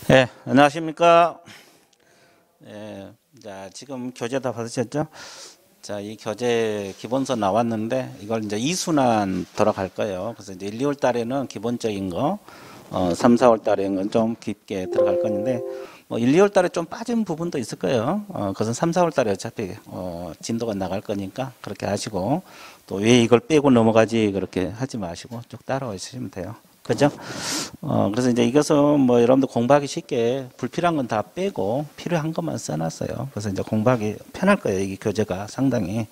네, 안녕하십니까. 자, 지금 교재 다 받으셨죠? 자, 이 교재 기본서 나왔는데, 이걸 이제 2순환 돌아갈 거예요. 그래서 이제 1, 2월 달에는 기본적인 거, 3, 4월 달에는 좀 깊게 들어갈 건데, 1, 2월 달에 좀 빠진 부분도 있을 거예요. 그것은 3, 4월 달에 어차피, 진도가 나갈 거니까 그렇게 하시고, 또 왜 이걸 빼고 넘어가지 그렇게 하지 마시고 쭉 따라오시면 돼요. 그죠? 그래서 이제 이것은 여러분들 공부하기 쉽게 불필요한 건 다 빼고 필요한 것만 써놨어요. 그래서 이제 공부하기 편할 거예요. 이 교재가 상당히.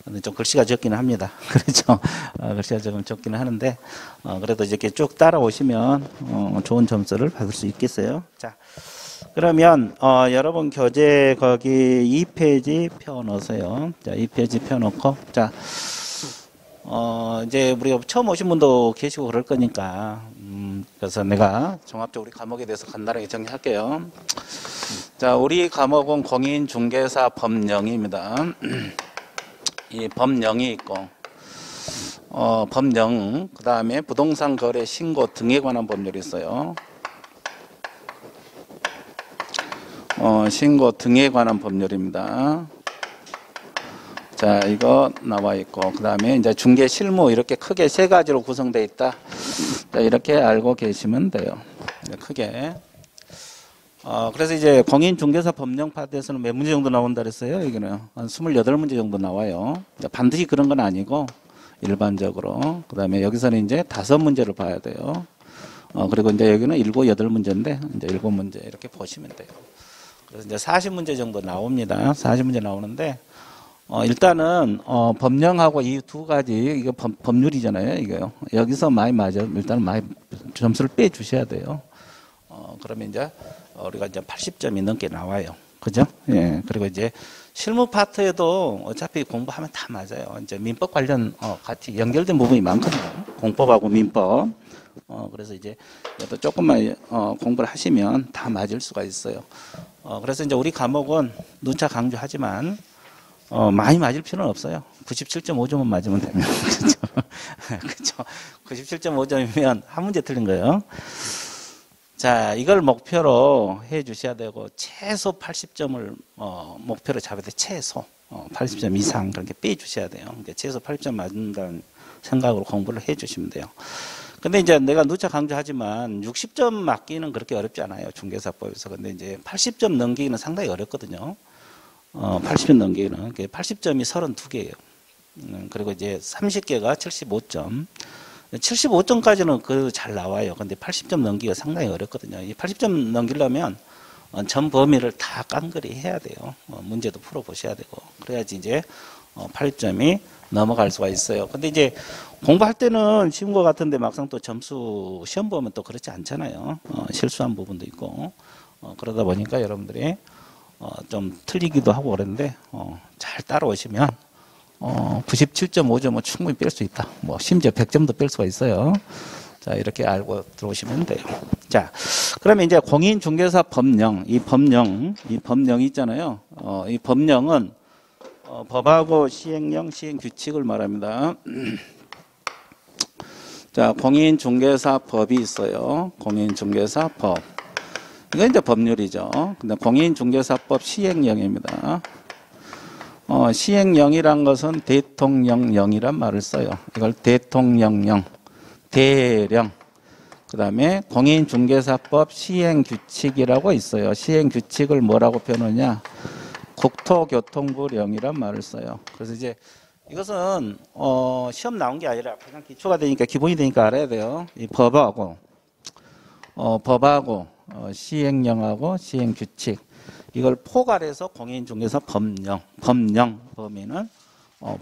근데 좀 글씨가 적기는 합니다. 그렇죠? 글씨가 조금 적기는 하는데, 그래도 이렇게 쭉 따라오시면, 좋은 점수를 받을 수 있겠어요. 자, 그러면, 여러분 교재 거기 2페이지 펴놓으세요. 자, 2페이지 펴놓고, 자, 이제 우리가 처음 오신 분도 계시고 그럴 거니까, 그래서 내가 종합적으로 우리 과목에 대해서 간단하게 정리할게요. 자, 우리 과목은 공인중개사 법령입니다. 이 법령이 있고, 법령, 그 다음에 부동산 거래 신고 등에 관한 법률이 있어요. 신고 등에 관한 법률입니다. 자, 이거 나와 있고, 그 다음에 이제 중개 실무 이렇게 크게 세 가지로 구성되어 있다. 자, 이렇게 알고 계시면 돼요. 크게. 그래서 이제 공인중개사 법령 파트에서는 몇 문제 정도 나온다 그랬어요? 여기는 한 28문제 정도 나와요. 반드시 그런 건 아니고, 일반적으로. 그 다음에 여기서는 이제 5문제를 봐야 돼요. 그리고 이제 여기는 7, 8문제인데, 이제 7문제 이렇게 보시면 돼요. 그래서 이제 40문제 정도 나옵니다. 40문제 나오는데, 일단은, 법령하고 이 두 가지, 이거 법률이잖아요, 이거요. 여기서 많이 맞아. 일단 많이 점수를 빼 주셔야 돼요. 그러면 이제, 우리가 이제 80점이 넘게 나와요. 그죠? 예. 그리고 이제 실무 파트에도 어차피 공부하면 다 맞아요. 이제 민법 관련, 같이 연결된 부분이 많거든요. 공법하고 민법. 그래서 이제 또 조금만, 공부를 하시면 다 맞을 수가 있어요. 그래서 이제 우리 과목은 누차 강조하지만, 많이 맞을 필요는 없어요. 97.5점은 맞으면 되면. 그렇죠. 그렇죠. 97.5점이면 한 문제 틀린 거예요. 자, 이걸 목표로 해 주셔야 되고, 최소 80점을, 목표로 잡아야 돼. 최소. 80점 이상 그렇게 빼 주셔야 돼요. 그러니까 최소 80점 맞는다는 생각으로 공부를 해 주시면 돼요. 근데 이제 내가 누차 강조하지만 60점 맞기는 그렇게 어렵지 않아요. 중개사법에서. 근데 이제 80점 넘기기는 상당히 어렵거든요. 80점 넘기는 80점이 32개예요. 그리고 이제 30개가 75점. 75점까지는 그 잘 나와요. 근데 80점 넘기가 상당히 어렵거든요. 이 80점 넘기려면 전 범위를 다 깡그리 해야 돼요. 문제도 풀어 보셔야 되고. 그래야지 이제 80점이 넘어갈 수가 있어요. 근데 이제 공부할 때는 쉬운 것 같은데 막상 또 점수 시험 보면 또 그렇지 않잖아요. 실수한 부분도 있고. 그러다 보니까 여러분들이 좀 틀리기도 하고 그랬는데, 잘 따라오시면, 97.5점은 충분히 뺄 수 있다. 심지어 100점도 뺄 수가 있어요. 자, 이렇게 알고 들어오시면 돼요. 자, 그러면 이제 공인중개사 법령, 이 법령 있잖아요. 이 법령은, 법하고 시행령, 시행규칙을 말합니다. 자, 공인중개사법이 있어요. 공인중개사법. 이건 이제 법률이죠. 근데 공인중개사법 시행령입니다. 시행령이란 것은 대통령령이란 말을 써요. 이걸 대통령령, 대령. 그 다음에 공인중개사법 시행규칙이라고 있어요. 시행규칙을 뭐라고 표현하냐? 국토교통부령이란 말을 써요. 그래서 이제 이것은 시험 나온 게 아니라 그냥 기초가 되니까 기본이 되니까 알아야 돼요. 이 법하고 시행령하고 시행규칙 이걸 포괄해서 공인중개사 법령 범위는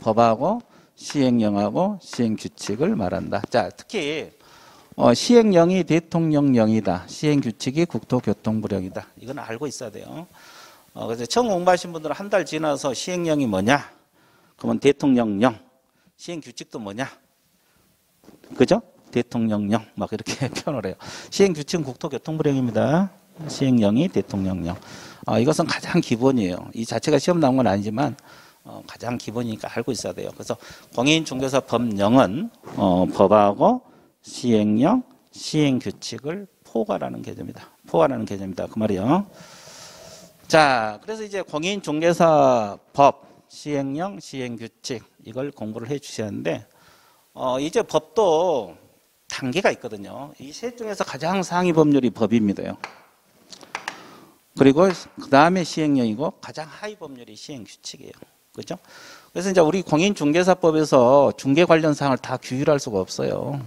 법하고 시행령하고 시행규칙을 말한다. 자, 특히 시행령이 대통령령이다. 시행규칙이 국토교통부령이다. 이건 알고 있어야 돼요. 그래서 처음 공부하신 분들은 한 달 지나서 시행령이 뭐냐? 그러면 대통령령, 시행규칙도 뭐냐? 그죠? 대통령령 막 이렇게 표현을 해요. 시행규칙은 국토교통부령입니다. 시행령이 대통령령. 이것은 가장 기본이에요. 이 자체가 시험 나온 건 아니지만 가장 기본이니까 알고 있어야 돼요. 그래서 공인중개사 법령은 법하고 시행령, 시행규칙을 포괄하는 개념이다. 포괄하는 개념이다. 그 말이요. 자, 그래서 이제 공인중개사 법, 시행령, 시행규칙 이걸 공부를 해 주셨는데 이제 법도 단계가 있거든요. 이 셋 중에서 가장 상위 법률이 법입니다요. 그리고 그 다음에 시행령이고 가장 하위 법률이 시행규칙이에요. 그죠? 그래서 이제 우리 공인중개사법에서 중개 관련 사항을 다 규율할 수가 없어요.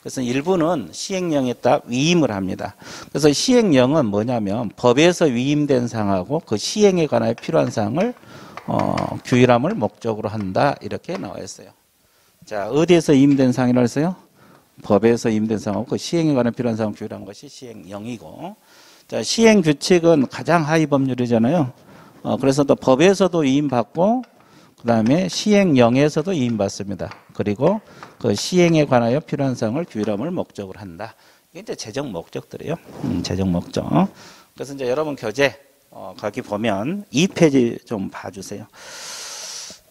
그래서 일부는 시행령에 딱 위임을 합니다. 그래서 시행령은 뭐냐면 법에서 위임된 사항하고 그 시행에 관하여 필요한 사항을 규율함을 목적으로 한다 이렇게 나와 있어요. 자, 어디에서 위임된 사항이라고 했어요? 법에서 위임된 사항하고 그 시행에 관한 필요한 사항을 규율한 것이 시행령이고, 자, 시행규칙은 가장 하위 법률이잖아요. 그래서 또 법에서도 위임받고 그 다음에 시행령에서도 위임받습니다. 그리고 그 시행에 관하여 필요한 사항을 규율함을 목적으로 한다. 이게 이제 재정 목적들이에요. 재정 목적. 그래서 이제 여러분 교재 거기 보면 2페이지 좀 봐주세요.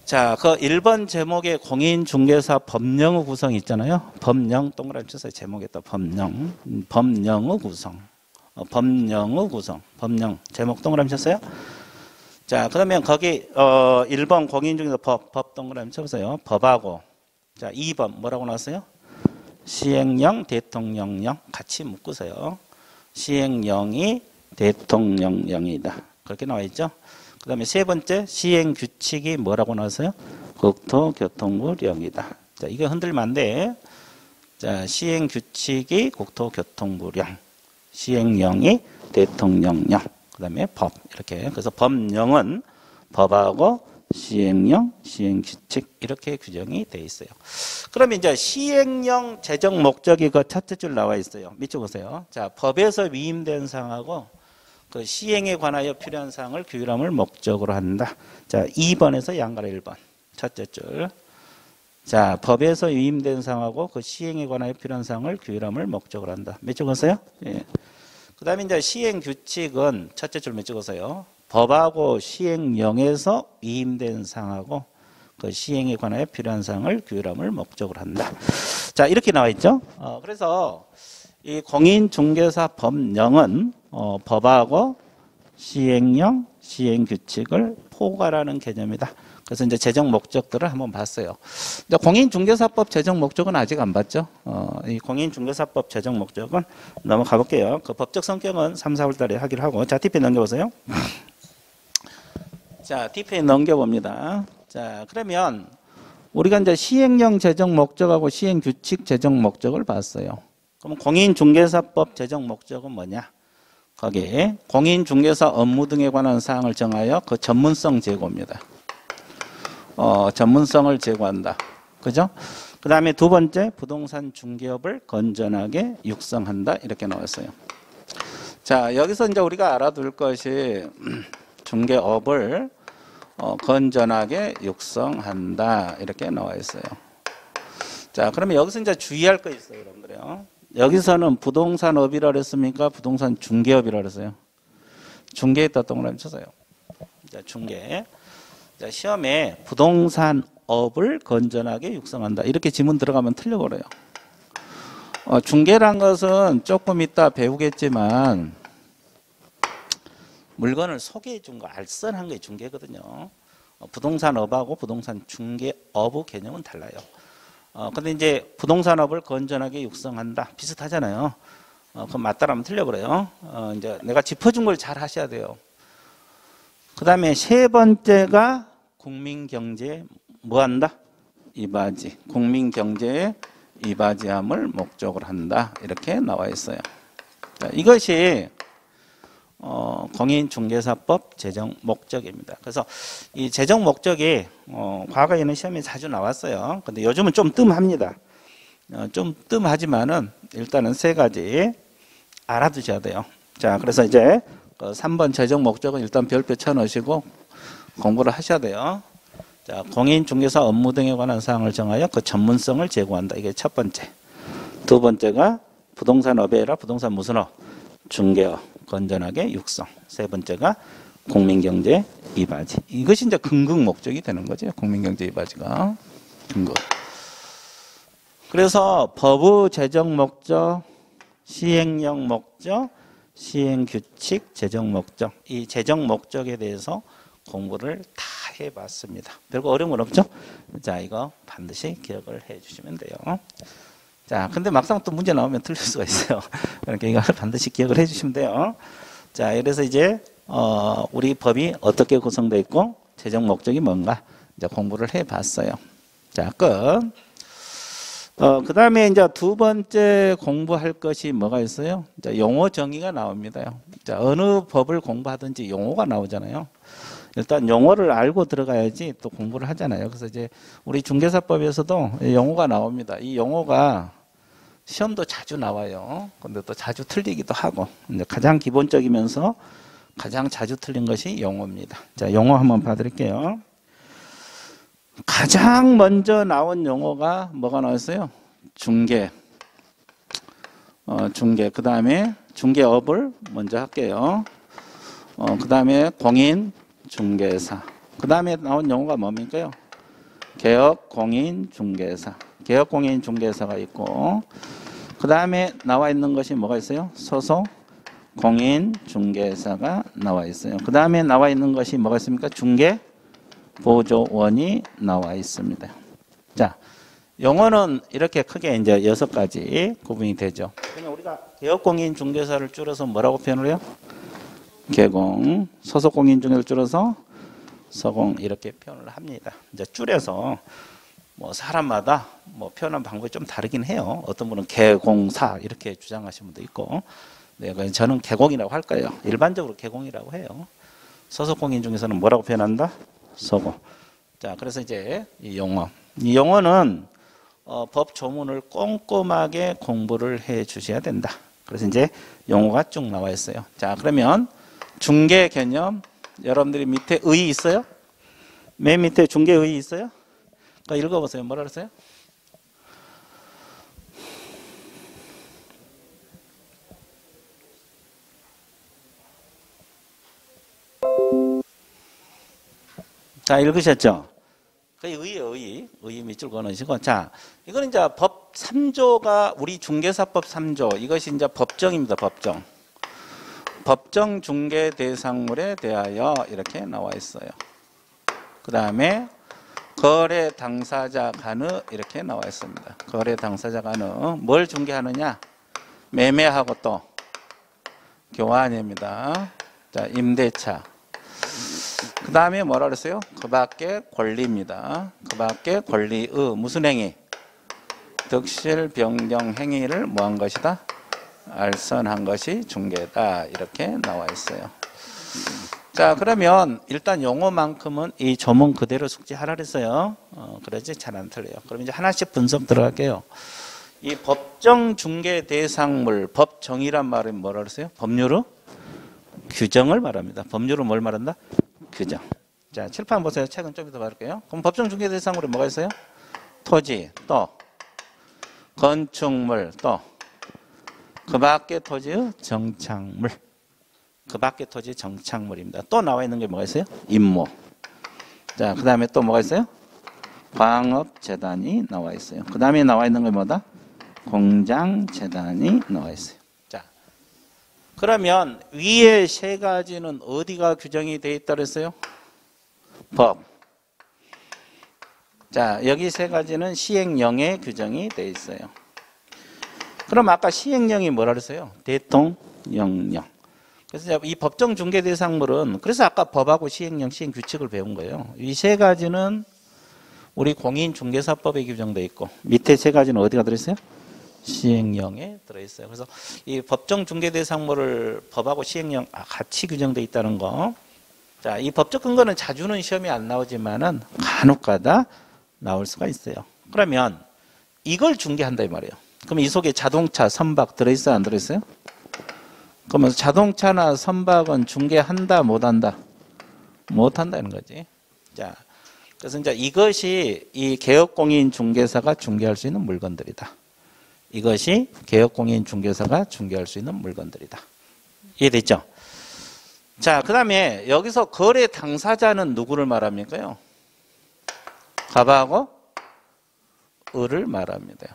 자, 그 1번 제목에 공인중개사 법령의 구성 있잖아요. 법령 동그라미 쳐서 제목에 또 법령, 법령의 구성, 법령의 구성, 법령 제목 동그라미 쳤어요. 자, 그러면 거기 1번 공인중개사 법 동그라미 쳐보세요. 법하고 자 2번 뭐라고 나왔어요? 시행령, 대통령령 같이 묶으세요. 시행령이 대통령령이다. 그렇게 나와 있죠. 그 다음에 세 번째 시행규칙이 뭐라고 나왔어요? 국토교통부령이다. 자, 이거 흔들면 안 돼. 자, 시행규칙이 국토교통부령, 시행령이 대통령령, 그 다음에 법 이렇게. 그래서 법령은 법하고 시행령, 시행규칙 이렇게 규정이 되어 있어요. 그러면 이제 시행령 재정 목적이 그 첫째 줄 나와 있어요. 밑에 보세요. 자, 법에서 위임된 사항하고 그 시행에 관하여 필요한 사항을 규율함을 목적으로 한다. 자, 2번에서 양가로 1번 첫째 줄. 자, 법에서 위임된 사항하고 그 시행에 관하여 필요한 사항을 규율함을 목적으로 한다. 몇 줄 보세요? 예. 그 다음에 이제 시행규칙은 첫째 줄 몇 줄 보세요? 법하고 시행령에서 위임된 사항하고 그 시행에 관하여 필요한 사항을 규율함을 목적으로 한다. 자, 이렇게 나와 있죠. 그래서 이 공인중개사 법령은 법하고 시행령, 시행규칙을 포괄하는 개념이다. 그래서 이제 재정 목적들을 한번 봤어요. 이제 공인중개사법 재정 목적은 아직 안 봤죠. 이 공인중개사법 재정 목적은 넘어가 볼게요. 그 법적 성격은 3, 4월 달에 하기로 하고. 자, 뒤에 넘겨보세요. 자, 뒤에 넘겨봅니다. 자, 그러면 우리가 이제 시행령 재정 목적하고 시행규칙 재정 목적을 봤어요. 그럼 공인중개사법 재정 목적은 뭐냐? 거기에 공인중개사 업무 등에 관한 사항을 정하여 그 전문성 제고입니다. 전문성을 제고한다. 그죠? 그 다음에 두 번째, 부동산 중개업을 건전하게 육성한다. 이렇게 나왔어요. 자, 여기서 이제 우리가 알아둘 것이 중개업을 건전하게 육성한다. 이렇게 나와 있어요. 자, 그러면 여기서 이제 주의할 거 있어요, 여러분들요. 여기서는 부동산업이라 그랬습니까? 부동산 중개업이라 그랬어요. 중개에다 동그라미 쳐서요. 자, 중개. 자, 시험에 부동산업을 건전하게 육성한다. 이렇게 지문 들어가면 틀려버려요. 중개란 것은 조금 이따 배우겠지만 물건을 소개해 준 거, 알선한 게 중개거든요. 부동산업하고 부동산 중개업의 개념은 달라요. 근데 이제 부동산업을 건전하게 육성한다. 비슷하잖아요. 그럼 맞다라면 틀려버려요. 이제 내가 짚어준 걸 잘 하셔야 돼요. 그 다음에 세 번째가 국민경제에 뭐 한다? 이바지. 국민경제에 이바지함을 목적으로 한다. 이렇게 나와 있어요. 자, 이것이 공인중개사법 재정 목적입니다. 그래서 이 재정 목적이 과거에는 시험에 자주 나왔어요. 근데 요즘은 좀 뜸합니다. 좀 뜸하지만은 일단은 세 가지 알아두셔야 돼요. 자, 그래서 이제 3번 재정 목적은 일단 별표 쳐넣으시고 공부를 하셔야 돼요. 자, 공인중개사 업무 등에 관한 사항을 정하여 그 전문성을 제고한다. 이게 첫 번째. 두 번째가 부동산업이 아니라 부동산 무슨 업? 중개업. 건전하게 육성. 세 번째가 국민경제 이바지. 이것이 이제 근극 목적이 되는 거죠. 국민경제 이바지가. 근극. 그래서 법의 재정 목적, 시행령 목적, 시행규칙, 재정 목적. 이 재정 목적에 대해서 공부를 다 해봤습니다. 별거 어려운 건 없죠? 자, 이거 반드시 기억을 해 주시면 돼요. 자, 근데 막상 또 문제 나오면 틀릴 수가 있어요. 그러니까 이거 반드시 기억을 해 주시면 돼요. 자, 그래서 이제, 우리 법이 어떻게 구성되어 있고, 재정 목적이 뭔가, 이제 공부를 해 봤어요. 자, 끝. 그 다음에 이제 두 번째 공부할 것이 뭐가 있어요? 자, 용어 정의가 나옵니다. 자, 어느 법을 공부하든지 용어가 나오잖아요. 일단 용어를 알고 들어가야지 또 공부를 하잖아요. 그래서 이제 우리 중개사법에서도 용어가 나옵니다. 이 용어가 시험도 자주 나와요. 근데 또 자주 틀리기도 하고. 이제 가장 기본적이면서 가장 자주 틀린 것이 용어입니다. 자, 용어 한번 봐드릴게요. 가장 먼저 나온 용어가 뭐가 나왔어요? 중개. 중개. 그 다음에 중개업을 먼저 할게요. 그 다음에 공인 중개사. 그 다음에 나온 용어가 뭡니까요? 개업 공인 중개사. 개업 공인 중개사가 있고, 그 다음에 나와 있는 것이 뭐가 있어요? 소속 공인 중개사가 나와 있어요. 그 다음에 나와 있는 것이 뭐가 있습니까? 중개 보조원이 나와 있습니다. 자, 용어는 이렇게 크게 이제 6가지 구분이 되죠. 그러면 우리가 개업공인 중개사를 줄여서 뭐라고 표현을 해요? 개공. 소속공인 중개사를 줄여서 서공 이렇게 표현을 합니다. 이제 줄여서 뭐 사람마다 뭐 표현하는 방법이 좀 다르긴 해요. 어떤 분은 개공사 이렇게 주장하시는 분도 있고, 네, 저는 개공이라고 할 거예요. 일반적으로 개공이라고 해요. 소속공인 중에서는 뭐라고 표현한다? 서고. 자, 그래서 이제 이 용어. 이 용어는 법 조문을 꼼꼼하게 공부를 해 주셔야 된다. 그래서 이제 용어가 쭉 나와 있어요. 자, 그러면 중개 개념, 여러분들이 밑에 의 있어요? 맨 밑에 중개의 있어요? 그러니까 읽어보세요. 뭐라 그랬어요? 자, 읽으셨죠? 그 의 밑줄 그어놓으시고. 자, 이거는 이제 법 3조가 우리 중개사법 3조. 이것이 이제 법정입니다. 법정. 법정 중개 대상물에 대하여 이렇게 나와 있어요. 그 다음에 거래 당사자 간의 이렇게 나와 있습니다. 거래 당사자 간의 뭘 중개하느냐? 매매하고 또 교환입니다. 자, 임대차. 그 다음에 뭐라 그랬어요? 그 밖에 권리입니다. 그 밖에 권리의 무슨 행위? 득실 변경 행위를 뭐한 것이다? 알선한 것이 중개다. 이렇게 나와 있어요. 자, 그러면 일단 용어만큼은 이 조문 그대로 숙지하라 그랬어요. 그러지 잘 안 틀려요. 그럼 이제 하나씩 분석 들어갈게요. 이 법정 중개 대상물, 법정이란 말은 뭐라 그랬어요? 법률의 규정을 말합니다. 법률은 뭘 말한다? 규정. 자, 칠판 보세요. 책은 좀 이따 봐볼게요. 그럼 법정 중개 대상물에 뭐가 있어요? 토지, 또 건축물, 또 그 밖의 토지의 정착물. 그 밖의 토지 정착물입니다. 또 나와 있는 게 뭐가 있어요? 임모. 자, 그 다음에 또 뭐가 있어요? 광업재단이 나와 있어요. 그 다음에 나와 있는 게 뭐다? 공장재단이 나와 있어요. 자, 그러면 위에 세 가지는 어디가 규정이 되어 있다고 했어요? 법. 자, 여기 세 가지는 시행령에 규정이 되어 있어요. 그럼 아까 시행령이 뭐라 그랬어요? 대통령령. 그래서 이 법정 중개 대상물은 그래서 아까 법하고 시행령, 시행규칙을 배운 거예요. 이 세 가지는 우리 공인중개사법에 규정되어 있고 밑에 세 가지는 어디가 들어있어요? 시행령에 들어있어요. 그래서 이 법정 중개 대상물을 법하고 시행령 같이 규정되어 있다는 거. 자, 이 법적 근거는 자주는 시험이 안 나오지만은 간혹가다 나올 수가 있어요. 그러면 이걸 중개한다 이 말이에요. 그럼 이 속에 자동차, 선박 들어있어요? 안 들어있어요? 그러면 자동차나 선박은 중개한다, 못한다? 못한다는 거지. 자, 그래서 이제 이것이 이 개업공인 중개사가 중개할 수 있는 물건들이다. 이것이 개업공인 중개사가 중개할 수 있는 물건들이다. 이해됐죠? 자, 그 다음에 여기서 거래 당사자는 누구를 말합니까요? 갑하고 을을 말합니다.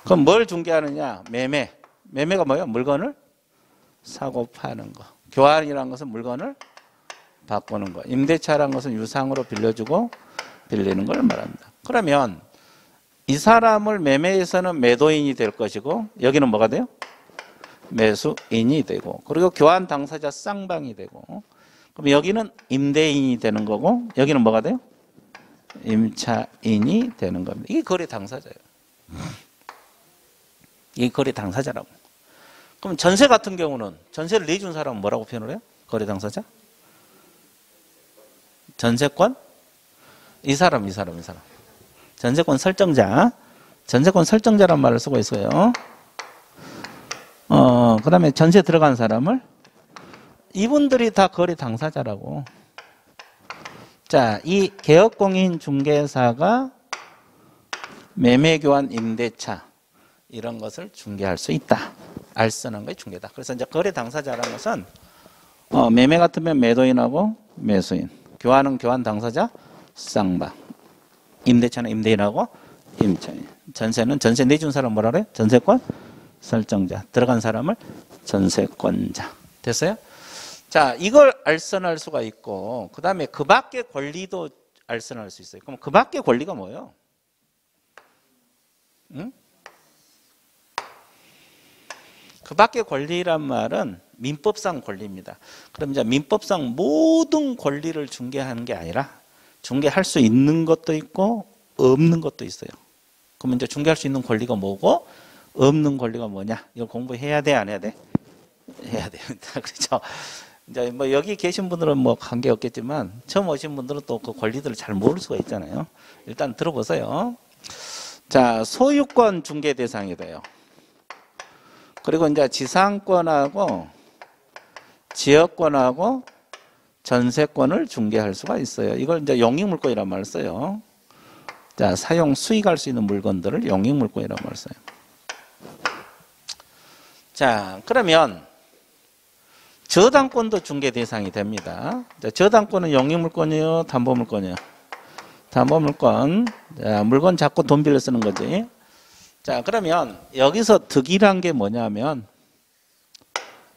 그럼 뭘 중개하느냐? 매매. 매매가 뭐예요? 물건을 사고 파는 거. 교환이라는 것은 물건을 바꾸는 거. 임대차라는 것은 유상으로 빌려주고 빌리는 걸 말합니다. 그러면 이 사람을 매매에서는 매도인이 될 것이고 여기는 뭐가 돼요? 매수인이 되고 그리고 교환 당사자 쌍방이 되고 그럼 여기는 임대인이 되는 거고 여기는 뭐가 돼요? 임차인이 되는 겁니다. 이게 거래 당사자예요. 이게 거래 당사자라고. 그럼 전세 같은 경우는 전세를 내준 사람은 뭐라고 표현을 해요? 거래 당사자? 전세권? 이 사람. 전세권 설정자. 전세권 설정자란 말을 쓰고 있어요. 그 다음에 전세 들어간 사람을 이분들이 다 거래 당사자라고. 자, 이 개업공인 중개사가 매매교환 임대차 이런 것을 중개할 수 있다. 알선한 게 중개다. 그래서 이제 거래 당사자라는 것은 매매 같으면 매도인하고 매수인, 교환은 교환 당사자 쌍방, 임대차는 임대인하고 임차인, 전세는 전세 내준 사람 뭐라 그래? 전세권 설정자, 들어간 사람을 전세권자. 됐어요? 자, 이걸 알선할 수가 있고 그 다음에 그 밖의 권리도 알선할 수 있어요. 그럼 그 밖의 권리가 뭐예요? 응? 그 밖의 권리란 말은 민법상 권리입니다. 그럼 이제 민법상 모든 권리를 중개하는 게 아니라 중개할 수 있는 것도 있고 없는 것도 있어요. 그럼 이제 중개할 수 있는 권리가 뭐고 없는 권리가 뭐냐? 이걸 공부해야 돼, 안 해야 돼? 해야 됩니다. 그렇죠? 이제 뭐 여기 계신 분들은 뭐 관계 없겠지만 처음 오신 분들은 또 그 권리들을 잘 모를 수가 있잖아요. 일단 들어보세요. 자, 소유권 중개 대상이 돼요. 그리고 이제 지상권하고 지역권하고 전세권을 중개할 수가 있어요. 이걸 이제 용익물권이라는 말을 써요. 자, 사용 수익할 수 있는 물건들을 용익물권이라는 말을 써요. 자, 그러면 저당권도 중개 대상이 됩니다. 자, 저당권은 용익물권이요, 담보물권이요. 담보물권. 자, 물건 잡고 돈 빌려 쓰는 거지. 자, 그러면 여기서 득이란 게 뭐냐면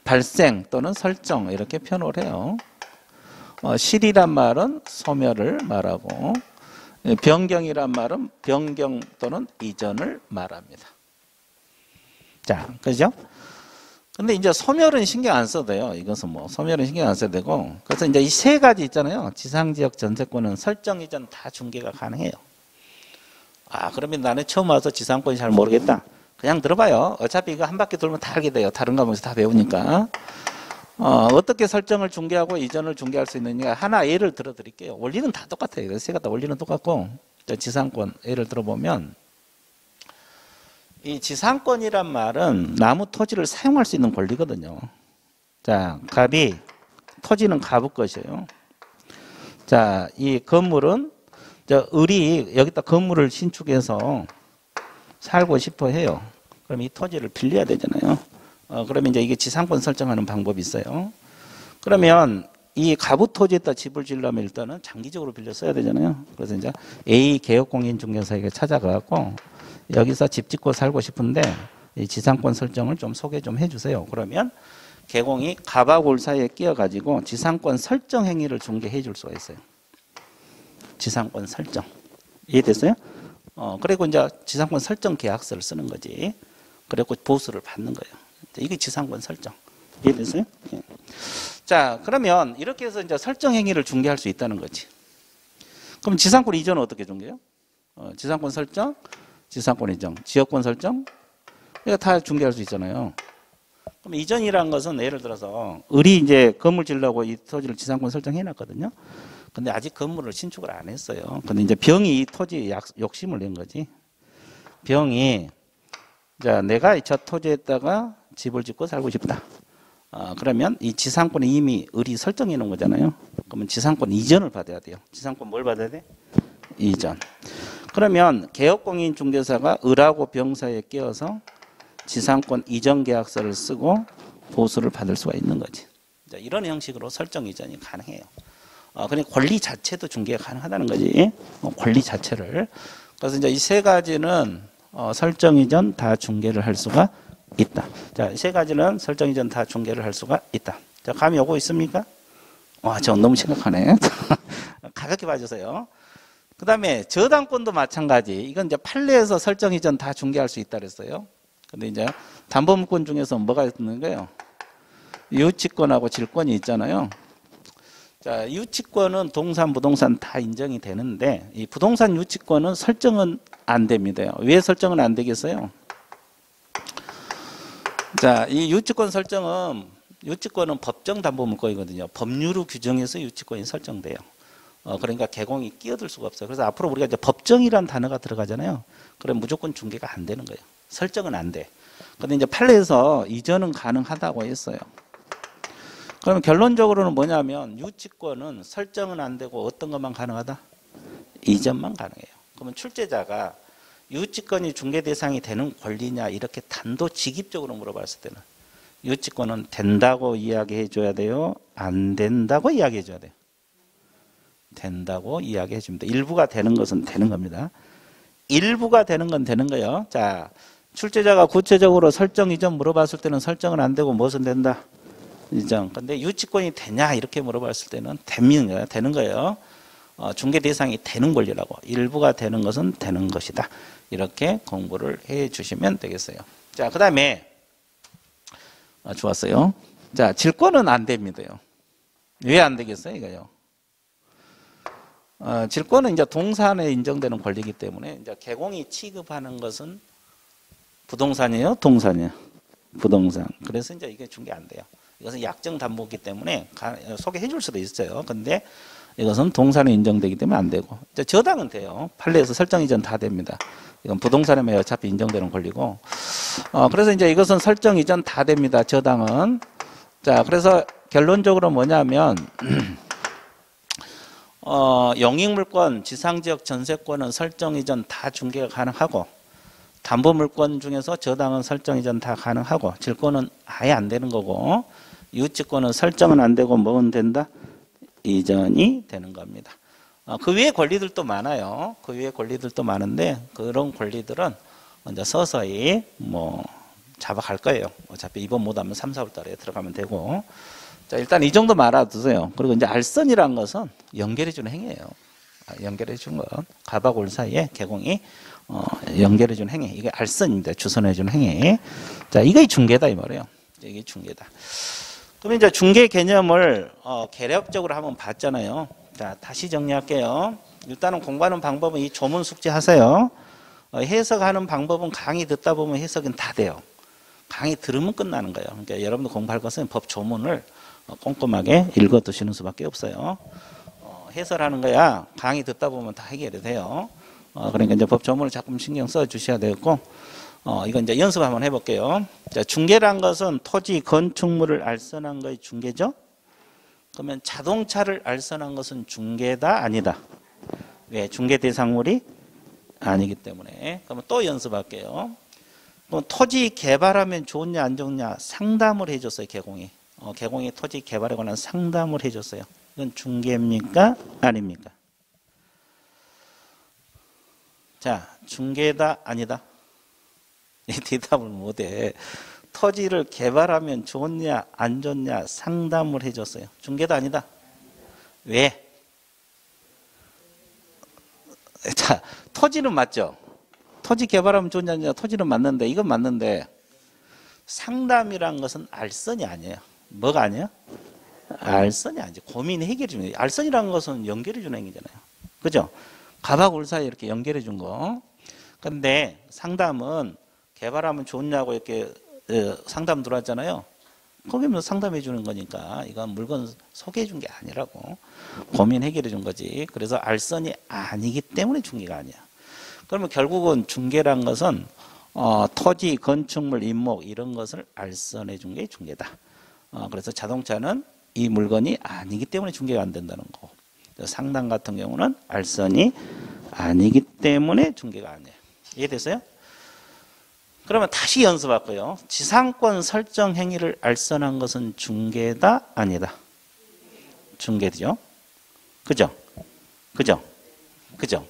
발생 또는 설정 이렇게 표현을 해요. 실이란 말은 소멸을 말하고 변경이란 말은 변경 또는 이전을 말합니다. 자, 그죠? 근데 이제 소멸은 신경 안 써도 돼요. 이것은 뭐 소멸은 신경 안 써도 되고. 그래서 이제 이 세 가지 있잖아요. 지상지역 전세권은 설정 이전 다 중개가 가능해요. 아, 그러면 나는 처음 와서 지상권이 잘 모르겠다. 그냥 들어봐요. 어차피 이거 한 바퀴 돌면 다 알게 돼요. 다른 과목에서 다 배우니까. 어떻게 설정을 중개하고 이전을 중개할 수 있느냐. 하나 예를 들어 드릴게요. 원리는 다 똑같아요. 그래서 세 가지 다 원리는 똑같고. 지상권 예를 들어보면 이 지상권이란 말은 나무 토지를 사용할 수 있는 권리거든요. 자, 갑이 토지는 갑의 것이에요. 자, 이 건물은 을이 여기다 건물을 신축해서 살고 싶어 해요. 그럼 이 토지를 빌려야 되잖아요. 그러면 이제 이게 지상권 설정하는 방법이 있어요. 그러면 이 가부 토지에다 집을 지으려면 일단은 장기적으로 빌려 써야 되잖아요. 그래서 이제 A 개업공인중개사에게 찾아가고 여기서 집 짓고 살고 싶은데 이 지상권 설정을 좀 소개 좀 해주세요. 그러면 개공이 갑하고 을 사이에 끼어가지고 지상권 설정 행위를 중개해 줄 수가 있어요. 지상권 설정. 이해됐어요? 그리고 이제 지상권 설정 계약서를 쓰는 거지. 그리고 보수를 받는 거예요. 이게 지상권 설정. 이해됐어요? 예. 자, 그러면 이렇게 해서 이제 설정 행위를 중개할 수 있다는 거지. 그럼 지상권 이전은 어떻게 중개해요? 지상권 설정, 지상권 이전, 지역권 설정, 이거 다 중개할 수 있잖아요. 그럼 이전이라는 것은 예를 들어서 을이 이제 건물 지으려고 이 토지를 지상권 설정해 놨거든요. 근데 아직 건물을 신축을 안 했어요. 근데 이제 병이 이 토지에 욕심을 낸 거지. 병이, 자, 내가 저 토지에다가 집을 짓고 살고 싶다. 그러면 이 지상권은 이미 을이 설정해 놓은 거잖아요. 그러면 지상권 이전을 받아야 돼요. 지상권 뭘 받아야 돼? 이전. 그러면 개업공인중개사가 을하고 병 사이에 끼어서 지상권 이전 계약서를 쓰고 보수를 받을 수가 있는 거지. 자, 이런 형식으로 설정 이전이 가능해요. 그러니까 권리 자체도 중개가 가능하다는 거지. 권리 자체를. 그래서 이제 이 세 가지는 설정 이전 다 중개를 할 수가 있다. 자, 세 가지는 설정 이전 다 중개를 할 수가 있다. 자, 감이 오고 있습니까? 와, 저 너무 심각하네. 가볍게 봐주세요. 그 다음에 저당권도 마찬가지. 이건 이제 판례에서 설정 이전 다 중개할 수 있다 그랬어요. 근데 이제 담보물권 중에서 뭐가 있는 거예요? 유치권하고 질권이 있잖아요. 자, 유치권은 동산, 부동산 다 인정이 되는데 이 부동산 유치권은 설정은 안 됩니다. 왜 설정은 안 되겠어요? 자, 이 유치권 설정은 유치권은 법정 담보물권이거든요. 법률로 규정해서 유치권이 설정돼요. 그러니까 개공이 끼어들 수가 없어요. 그래서 앞으로 우리가 이제 법정이라는 단어가 들어가잖아요. 그럼 무조건 중개가 안 되는 거예요. 설정은 안 돼. 근데 이제 판례에서 이전은 가능하다고 했어요. 그러면 결론적으로는 뭐냐면 유치권은 설정은 안 되고 어떤 것만 가능하다? 이전만 가능해요. 그러면 출제자가 유치권이 중개 대상이 되는 권리냐 이렇게 단도직입적으로 물어봤을 때는 유치권은 된다고 이야기해 줘야 돼요? 안 된다고 이야기해 줘야 돼요? 된다고 이야기해 줍니다. 일부가 되는 것은 되는 겁니다. 일부가 되는 건 되는 거예요. 자, 출제자가 구체적으로 설정 이전 물어봤을 때는 설정은 안 되고 무엇은 된다? 이전. 근데 유치권이 되냐 이렇게 물어봤을 때는 되는 거예요. 중개 대상이 되는 권리라고. 일부가 되는 것은 되는 것이다. 이렇게 공부를 해 주시면 되겠어요. 자, 그 다음에 좋았어요. 자, 질권은 안 됩니다. 왜 안 되겠어요, 이거요? 질권은 이제 동산에 인정되는 권리이기 때문에 이제 개공이 취급하는 것은 부동산이에요, 동산이에요? 부동산. 그래서 이제 이게 중개 안 돼요. 이것은 약정 담보이기 때문에 소개해 줄 수도 있어요. 근데 이것은 동산에 인정되기 때문에 안 되고. 이제 저당은 돼요. 판례에서 설정 이전 다 됩니다. 이건 부동산에 어차피 인정되는 권리고. 그래서 이제 이것은 설정 이전 다 됩니다. 저당은. 자, 그래서 결론적으로 뭐냐면, 영익물권, 지상지역 전세권은 설정 이전 다 중개가 가능하고, 담보물권 중에서 저당은 설정 이전 다 가능하고, 질권은 아예 안 되는 거고, 유치권은 설정은 안 되고 뭐는 된다? 이전이 되는 겁니다. 그 외의 권리들도 많아요. 그 외의 권리들도 많은데 그런 권리들은 먼저 서서히 뭐 잡아갈 거예요. 어차피 이번 못 하면 3, 4월 달에 들어가면 되고. 자, 일단 이 정도 알아두세요. 그리고 이제 알선이라는 것은 연결해주는 행위예요. 연결해준 건 갑하고 올 사이에 개공이 연결해주는 행위. 이게 알선입니다. 주선해주는 행위. 자, 이게 중개다 이 말이에요. 이게 중개다. 그럼 이제 중개 개념을 개략적으로 한번 봤잖아요. 자, 다시 정리할게요. 일단은 공부하는 방법은 이 조문 숙지 하세요. 해석하는 방법은 강의 듣다 보면 해석은 다 돼요. 강의 들으면 끝나는 거예요. 그러니까 여러분들 공부할 것은 법 조문을 꼼꼼하게 읽어 두시는 수밖에 없어요. 해설하는 거야 강의 듣다 보면 다 해결이 돼요. 그러니까 이제 법 조문을 조금 신경 써 주셔야 되겠고, 이건 이제 연습 한번 해볼게요. 자, 중개란 것은 토지, 건축물을 알선한 거의 중개죠. 그러면 자동차를 알선한 것은 중개다, 아니다? 왜? 중개 대상물이 아니기 때문에. 그러면 또 연습할게요. 그럼 토지 개발하면 좋냐, 안 좋냐 상담을 해줬어요, 개공이. 개공이 토지 개발에 관한 상담을 해줬어요. 이건 중개입니까, 아닙니까? 자, 중개다, 아니다? 대답을 못해. 토지를 개발하면 좋냐 안 좋냐 상담을 해줬어요. 중개다, 아니다? 왜? 자, 토지는 맞죠? 토지 개발하면 좋냐, 아니냐? 토지는 맞는데, 이건 맞는데 상담이란 것은 알선이 아니에요. 뭐가 아니에요? 알선이 아니죠. 고민 해결해 주는 거예요. 알선이라는 것은 연결해 주는 행위잖아요. 그죠? 갑하고 울 사이에 이렇게 연결해 준 거. 근데 상담은 개발하면 좋냐고 이렇게 상담 들어왔잖아요. 거기면 상담해 주는 거니까 이건 물건 소개해 준 게 아니라고. 고민 해결해 준 거지. 그래서 알선이 아니기 때문에 중개가 아니야. 그러면 결국은 중개란 것은 토지, 건축물, 임목 이런 것을 알선해 준 게 중개다. 그래서 자동차는 이 물건이 아니기 때문에 중개가 안 된다는 거고, 상담 같은 경우는 알선이 아니기 때문에 중개가 아니에요. 이해됐어요? 그러면 다시 연습할 거예요. 지상권 설정 행위를 알선한 것은 중개다, 아니다? 중개죠. 그죠? 그죠? 그죠?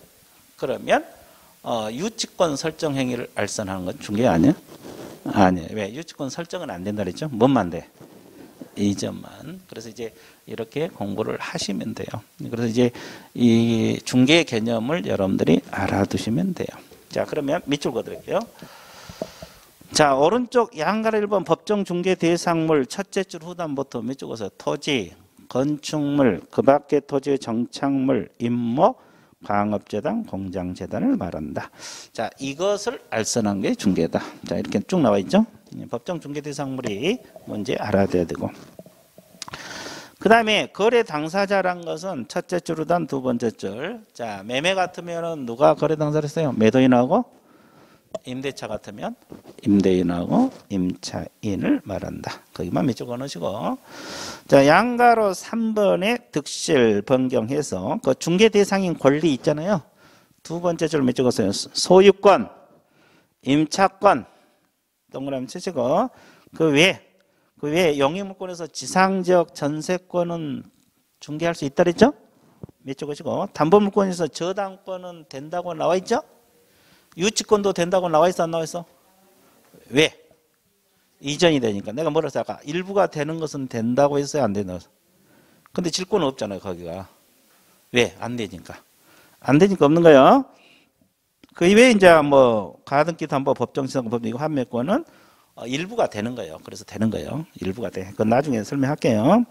그러면 유치권 설정 행위를 알선하는 건 중개 아니야? 아니에요. 왜? 유치권 설정은 안 된다 그랬죠? 뭔만 돼? 이점만. 그래서 이제 이렇게 공부를 하시면 돼요. 그래서 이제 이 중개 개념을 여러분들이 알아두시면 돼요. 자, 그러면 밑줄 그어드릴게요. 자, 오른쪽 양가로 1번 법정 중개 대상물 첫째 줄 후단부터 밑줄 그어서 토지, 건축물, 그 밖의 토지의 정착물, 임목, 광업재단, 공장재단을 말한다. 자, 이것을 알선한 게 중개다. 자, 이렇게 쭉 나와 있죠. 법정 중개 대상물이 뭔지 알아둬야 되고. 그 다음에 거래 당사자란 것은 첫째 줄 후단 두 번째 줄. 자, 매매 같으면은 누가 거래 당사를 했어요? 매도인하고 임대차 같으면 임대인하고 임차인을 말한다. 거기만 밑줄 그어놓으시고. 자, 양가로 3번에 득실 변경해서 그 중개 대상인 권리 있잖아요. 두 번째 줄 밑줄 그었어요. 소유권, 임차권 동그라미 치시고 그 외에 영유물권에서 지상지역 전세권은 중개할 수 있다 그랬죠? 밑줄 그으시고 담보물권에서 저당권은 된다고 나와 있죠? 유치권도 된다고 나와 있어 안 나와 있어? 왜? 이전이 되니까. 내가 뭐라 했어 아까? 일부가 되는 것은 된다고 했어요 안 된다고 했어? 근데 질권은 없잖아요 거기가. 왜? 안 되니까. 안 되니까 없는 거예요. 그 이외에 이제 뭐 가등기 담보 법정지상권 법정 이거 판매권은 일부가 되는 거예요. 그래서 되는 거예요. 일부가 돼. 그건 나중에 설명할게요.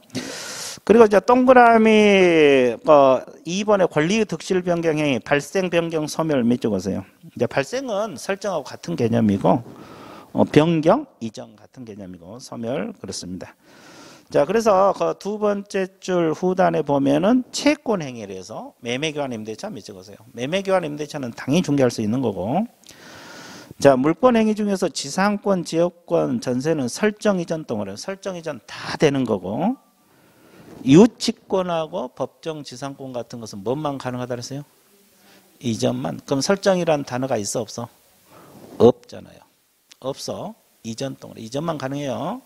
그리고 이제 동그라미 2번의 권리의 득실 변경 행위, 발생 변경 소멸 밑줄 그으세요. 이제 발생은 설정하고 같은 개념이고 변경, 이전 같은 개념이고 소멸 그렇습니다. 자, 그래서 그 두 번째 줄 후단에 보면은 채권 행위를 해서 매매교환 임대차 밑줄 그으세요. 매매교환 임대차는 당연히 중개할 수 있는 거고. 자, 물권 행위 중에서 지상권, 지역권, 전세는 설정 이전 동으로 설정 이전 다 되는 거고. 유치권하고 법정 지상권 같은 것은 뭔만 가능하다 그랬어요? 이전만. 그럼 설정이란 단어가 있어 없어? 없잖아요. 없어. 이전 동으로. 이전만 가능해요.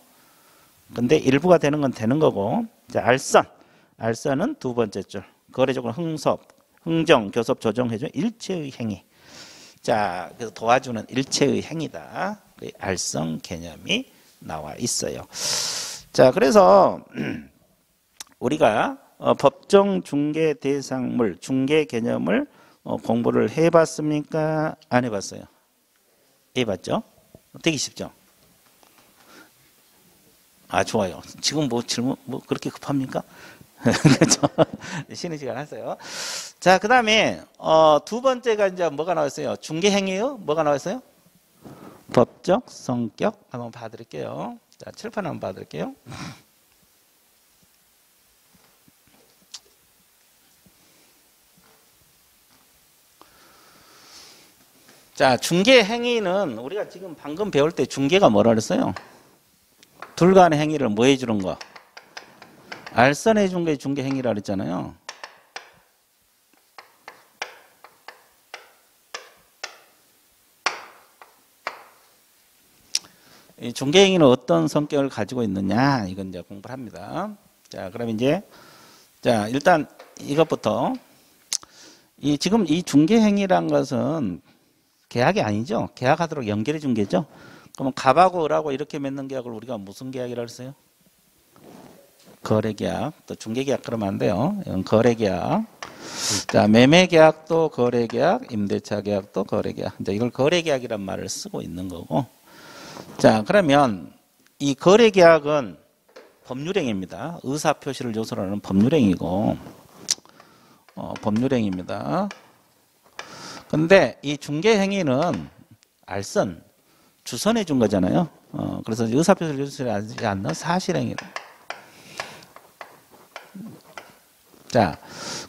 근데 일부가 되는 건 되는 거고. 자, 알선. 알선은 두 번째 줄. 거래조건 흥정, 교섭, 조정해준 일체의 행위. 자, 그래서 도와주는 일체의 행위다. 알선 개념이 나와 있어요. 자, 그래서 우리가 법정 중개 대상물, 중개 개념을 공부를 해봤습니까? 안 해봤어요? 해봤죠? 되게 쉽죠? 아, 좋아요. 지금 뭐 질문 그렇게 급합니까? 그렇죠? 쉬는 시간 하세요. 자, 그 다음에 두 번째가 이제 뭐가 나왔어요? 중개 행위요? 뭐가 나왔어요? 법적 성격 한번 봐드릴게요. 자, 칠판 한번 봐드릴게요. 자, 중개 행위는 우리가 지금 방금 배울 때 중개가 뭐라 그랬어요? 둘 간의 행위를 뭐 해주는 거? 알선해 준 게 중개 행위라 그랬잖아요. 이 중개 행위는 어떤 성격을 가지고 있느냐? 이건 이제 공부를 합니다. 자, 그럼 이제 자, 일단 이것부터 지금 이 중개 행위란 것은 계약이 아니죠. 계약하도록 연결해 준 게죠. 그러면 갑하고 을하고 이렇게 맺는 계약을 우리가 무슨 계약이라고 했어요? 거래계약. 또 중개계약 그러면 안 돼요. 이건 거래계약. 자, 매매계약도 거래계약, 임대차계약도 거래계약. 이제 이걸 거래계약이란 말을 쓰고 있는 거고. 자, 그러면 이 거래계약은 법률행위입니다. 의사표시를 요소로 하는 법률행위고, 법률행위입니다. 근데 이 중개행위는 알선, 주선해 준 거잖아요. 그래서 의사표시를 요소하지 않는 사실행위다. 자,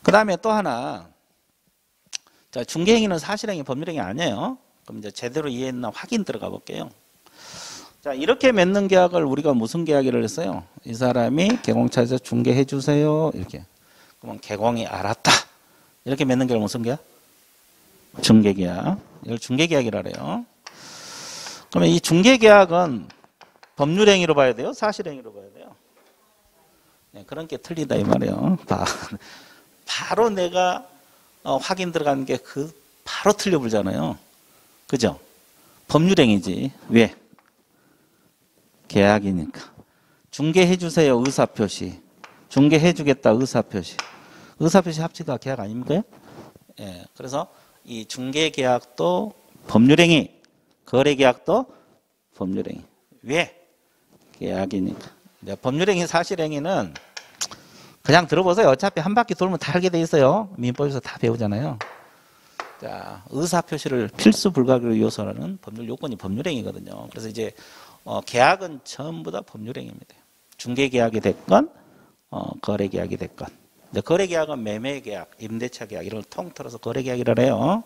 그 다음에 또 하나. 자, 중개행위는 사실행위, 법률행위 아니에요. 그럼 이제 제대로 이해했나 확인 들어가 볼게요. 자, 이렇게 맺는 계약을 우리가 무슨 계약이라고 했어요? 이 사람이 개공차에서 중개해 주세요. 이렇게. 그러면 개공이 알았다. 이렇게 맺는 계약을 무슨 계약? 중개계약. 이걸 중개계약이라 그래요. 그러면 이 중개계약은 법률행위로 봐야 돼요? 사실행위로 봐야 돼요? 네, 그런 게 틀리다 이 말이에요. 바로 내가 확인 들어가는 게 그 바로 틀려불잖아요. 그죠? 법률행위지. 왜? 계약이니까. 중개해주세요. 의사표시. 중개해주겠다. 의사표시. 의사표시 합치가 계약 아닙니까? 예. 그래서 이 중개계약도 법률행위, 거래계약도 법률행위. 왜? 계약이니까. 법률행위, 사실행위는 그냥 들어보세요. 어차피 한 바퀴 돌면 다 알게 돼 있어요. 민법에서 다 배우잖아요. 자, 의사표시를 필수 불가결 요소라는 법률 요건이 법률행위거든요. 그래서 이제 계약은 전부 다 법률행위입니다. 중개계약이 됐건 거래계약이 됐건. 거래계약은 매매계약, 임대차계약 이런 걸 통틀어서 거래계약이라 해요.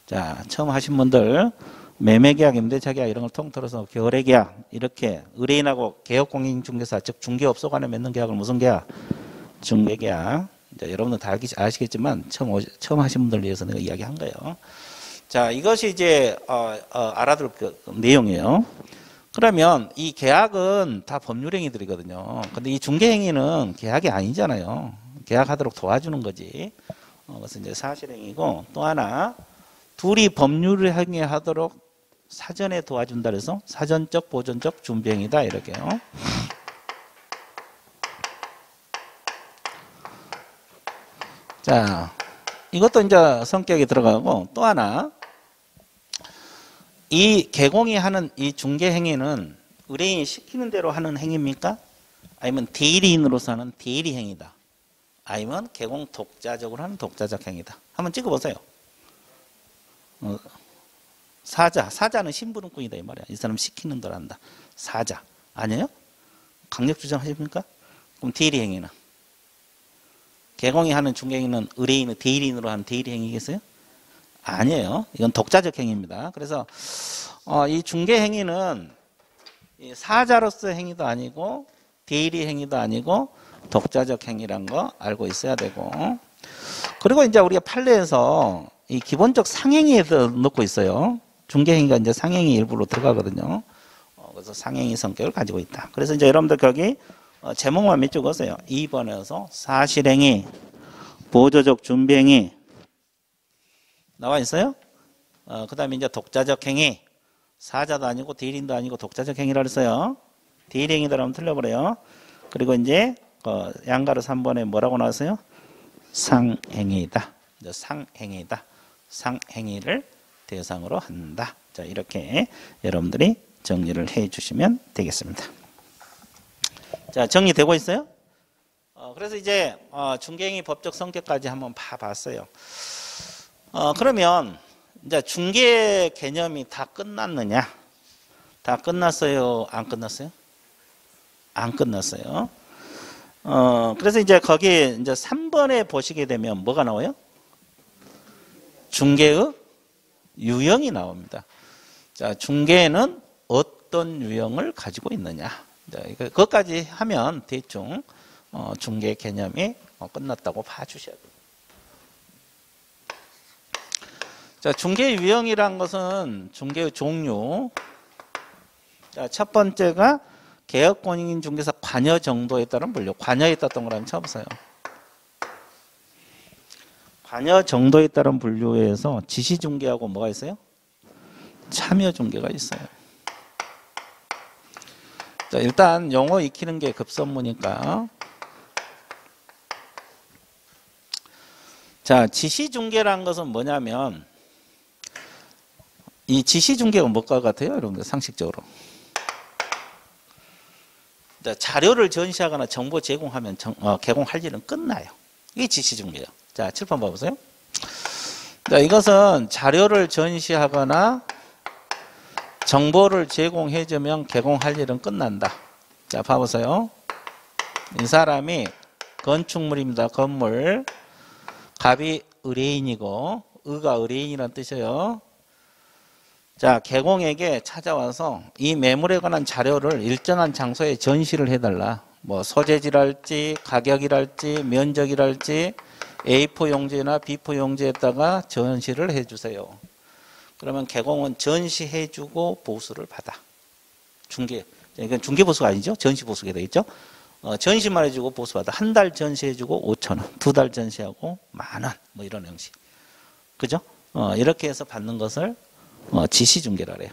자, 처음 하신 분들 매매계약, 임대차계약 이런 걸 통틀어서 거래계약 이렇게 의뢰인하고 개업공인중개사 즉 중개업소 간에 맺는 계약을 무슨 계약? 중개계약. 이제 여러분들 다 아시겠지만 처음 하신 분들 위해서 내가 이야기한 거예요. 자, 이것이 이제 알아둘 내용이에요. 그러면 이 계약은 다 법률행위들이거든요. 근데 이 중개행위는 계약이 아니잖아요. 계약하도록 도와주는 거지. 그래서 이제 사실행위고 또 하나 둘이 법률을 행위하도록 사전에 도와준다 그래서 사전적, 보존적 준비행위다 이렇게요. 자, 이것도 이제 성격이 들어가고 또 하나 이 개공이 하는 이 중개행위는 의뢰인이 시키는 대로 하는 행위입니까? 아니면 대리인으로서 하는 대리 행위다. 아니면 개공 독자적으로 하는 독자적 행위다. 한번 찍어보세요. 사자는 심부름꾼이다 이 말이야. 이 사람 시키는 대로 한다. 사자 아니에요? 강력 주장하십니까? 그럼 대리 행위는? 개공이 하는 중개행위는 의뢰인을 대리인으로 하는 대리 행위겠어요? 아니에요. 이건 독자적 행위입니다. 그래서 이 중개 행위는 사자로서의 행위도 아니고 대리 행위도 아니고 독자적 행위란 거 알고 있어야 되고 그리고 이제 우리가 판례에서 이 기본적 상행위에 넣고 있어요. 중개 행위가 이제 상행위 일부로 들어가거든요. 그래서 상행위 성격을 가지고 있다. 그래서 이제 여러분들 거기 제목만 몇 줄 보세요. 2번에서 사실행위, 보조적 준비행위 나와 있어요? 그 다음에 이제 독자적 행위. 사자도 아니고 대리인도 아니고 독자적 행위라 그랬어요. 대리 행위다 하면 틀려버려요. 그리고 이제 양가로 3번에 뭐라고 나왔어요? 상행위다. 상행위다. 상행위를 대상으로 한다. 자, 이렇게 여러분들이 정리를 해 주시면 되겠습니다. 자, 정리되고 있어요? 그래서 이제 중개행위 법적 성격까지 한번 봐봤어요. 그러면 이제 중개 개념이 다 끝났느냐? 다 끝났어요? 안 끝났어요? 안 끝났어요. 그래서 이제 거기 이제 3번에 보시게 되면 뭐가 나와요? 중개의 유형이 나옵니다. 자, 중개는 어떤 유형을 가지고 있느냐? 자, 그것까지 하면 대충 중개 개념이 끝났다고 봐주셔야 돼요. 자, 중개 유형이란 것은 중개의 종류. 자, 첫 번째가 개업공인 중개사 관여 정도에 따른 분류. 관여에 있다 동그라미 쳐보세요. 관여 정도에 따른 분류에서 지시 중개하고 뭐가 있어요? 참여 중개가 있어요. 자, 일단 용어 익히는 게 급선무니까. 자, 지시 중개라는 것은 뭐냐면 이 지시 중개가 뭘까 같아요? 여러분들 상식적으로. 자, 자료를 전시하거나 정보 제공하면 개공할 일은 끝나요. 이게 지시 중개예요. 자, 칠판 봐보세요. 자, 이것은 자료를 전시하거나 정보를 제공해주면 개공할 일은 끝난다. 자, 봐보세요. 이 사람이 건축물입니다. 건물. 갑이 의뢰인이고 의가 의뢰인이라는 뜻이에요. 자, 개공에게 찾아와서 이 매물에 관한 자료를 일정한 장소에 전시를 해달라. 뭐 소재지랄지 가격이랄지 면적이랄지 A4 용지나 B4 용지에다가 전시를 해주세요. 그러면 개공은 전시해주고 보수를 받아. 중개. 이건 중개보수가 아니죠. 전시보수가 되겠죠. 전시만 해주고 보수받아. 한 달 전시해주고 5,000원, 2달 전시하고 10,000원, 뭐 이런 형식. 그죠? 이렇게 해서 받는 것을 지시중개라 그래요.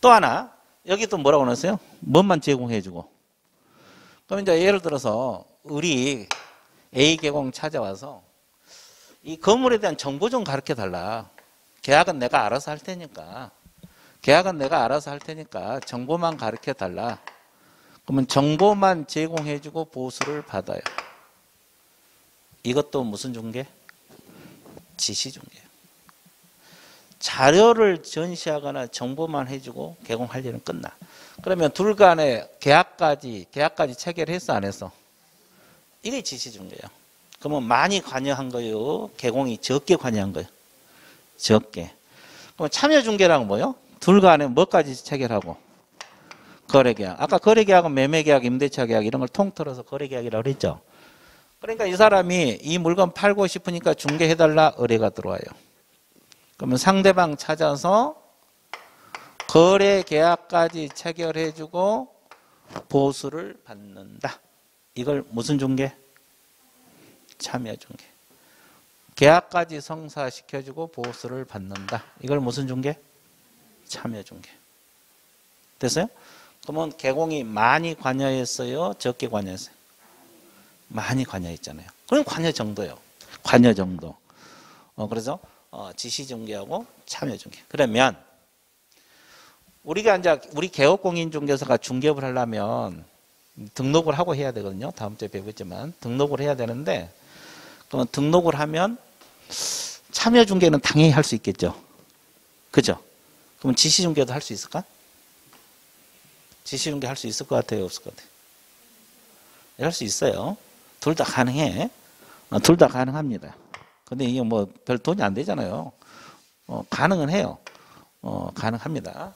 또 하나 여기 또 뭐라고 넣었어요? 뭔만 제공해주고. 그럼 이제 예를 들어서 우리 A 계공 찾아와서 이 건물에 대한 정보 좀 가르쳐 달라. 계약은 내가 알아서 할 테니까. 계약은 내가 알아서 할 테니까 정보만 가르쳐 달라. 그러면 정보만 제공해주고 보수를 받아요. 이것도 무슨 중개? 지시중개예요. 자료를 전시하거나 정보만 해주고 개공할 일은 끝나. 그러면 둘 간에 계약까지 체결했어 안 했어? 이게 지시중개예요. 그러면 많이 관여한 거요? 개공이 적게 관여한 거요? 적게. 그럼 참여중개라는 뭐요? 둘 간에 뭐까지 체결하고? 거래계약. 아까 거래계약은 매매계약, 임대차계약 이런 걸 통틀어서 거래계약이라고 그랬죠. 그러니까 이 사람이 이 물건 팔고 싶으니까 중개해달라 의뢰가 들어와요. 그러면 상대방 찾아서 거래계약까지 체결해주고 보수를 받는다. 이걸 무슨 중개? 참여중개. 계약까지 성사시켜주고 보수를 받는다. 이걸 무슨 중개? 참여중개. 됐어요? 그러면 개공이 많이 관여했어요? 적게 관여했어요? 많이 관여했잖아요. 그럼 관여 정도요. 관여 정도. 그래서 지시중개하고 참여중개. 그러면 우리가 이제 우리 개업공인중개사가 중개업을 하려면 등록을 하고 해야 되거든요. 다음 주에 배우겠지만 등록을 해야 되는데 그러면 등록을 하면 참여중개는 당연히 할 수 있겠죠. 그죠? 그럼 지시중개도 할 수 있을까? 지시중개 할 수 있을 것 같아요? 없을 것 같아요? 할 수 있어요. 둘 다 가능해. 둘 다 가능합니다. 근데 이게 뭐 별 돈이 안 되잖아요. 가능은 해요. 가능합니다.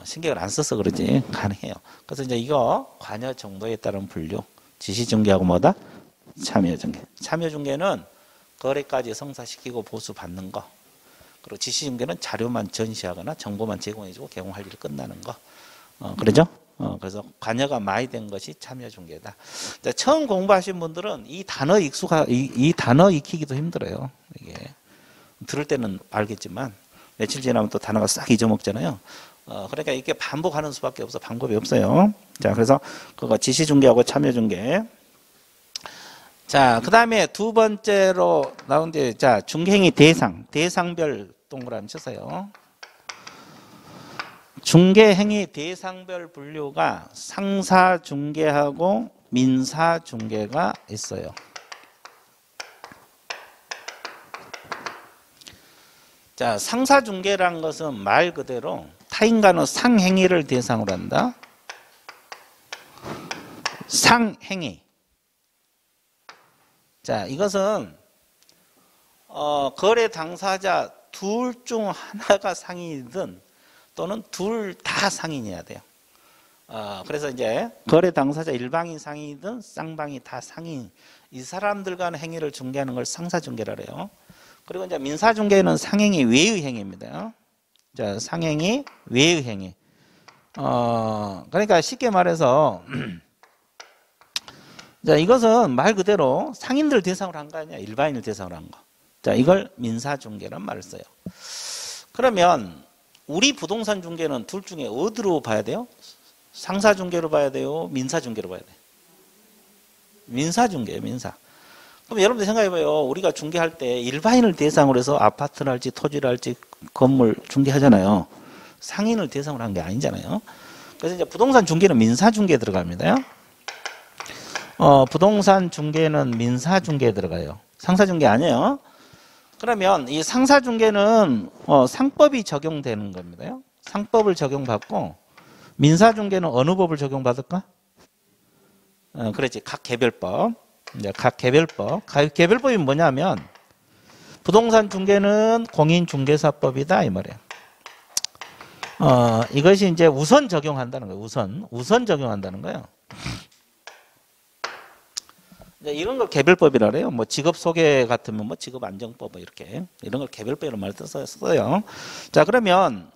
신경을 안 써서 그러지 가능해요. 그래서 이제 이거 관여 정도에 따른 분류. 지시중개하고 뭐다? 참여중개. 참여중개는 거래까지 성사시키고 보수 받는 거. 그리고 지시중개는 자료만 전시하거나 정보만 제공해주고 개공할 일이 끝나는 거. 그러죠? 그래서 관여가 많이 된 것이 참여중개다. 처음 공부하신 분들은 이 단어 이 단어 익히기도 힘들어요. 이게 들을 때는 알겠지만 며칠 지나면 또 단어가 싹 잊어먹잖아요. 그러니까 이렇게 반복하는 수밖에 없어. 방법이 없어요. 자, 그래서 그거 지시중개하고 참여중개. 자, 그 다음에 두 번째로 나온 게, 자, 중개행위 대상별 동그라미 쳐서요. 중개행위 대상별 분류가 상사중개하고 민사중개가 있어요. 자, 상사중개란 것은 말 그대로 타인과의 상행위를 대상으로 한다. 상행위. 자, 이것은 거래 당사자 둘 중 하나가 상인이든 또는 둘 다 상인이어야 돼요. 그래서 이제 거래 당사자 일방이 상인이든 쌍방이 다 상인, 이 사람들 간의 행위를 중개하는 걸 상사중개라 그래요. 그리고 이제 민사중개는 상행위 외의 행위입니다. 자, 상행위 외의 행위. 그러니까 쉽게 말해서 자, 이것은 말 그대로 상인들 대상으로 한 거 아니야? 일반인을 대상으로 한 거. 자, 이걸 민사중개란 말을 써요. 그러면 우리 부동산 중개는 둘 중에 어디로 봐야 돼요? 상사중개로 봐야 돼요? 민사중개로 봐야 돼요? 민사중개예요, 민사. 그럼 여러분들 생각해봐요. 우리가 중개할 때 일반인을 대상으로 해서 아파트를 할지 토지를 할지 건물 중개하잖아요. 상인을 대상으로 한 게 아니잖아요. 그래서 이제 부동산 중개는 민사중개에 들어갑니다. 부동산 중개는 민사중개에 들어가요. 상사중개 아니에요. 그러면 이 상사중개는 상법이 적용되는 겁니다. 상법을 적용받고 민사중개는 어느 법을 적용받을까? 그렇지. 각 개별법. 이제 각 개별법. 개별법이 뭐냐면 부동산 중개는 공인중개사법이다 이 말이에요. 이것이 이제 우선 적용한다는 거예요. 우선 적용한다는 거예요. 이런 걸 개별법이라 그래요. 뭐 직업 소개 같으면 뭐 직업 안정법 이렇게 이런 걸 개별법이라는 말을 써요. 자, 그러면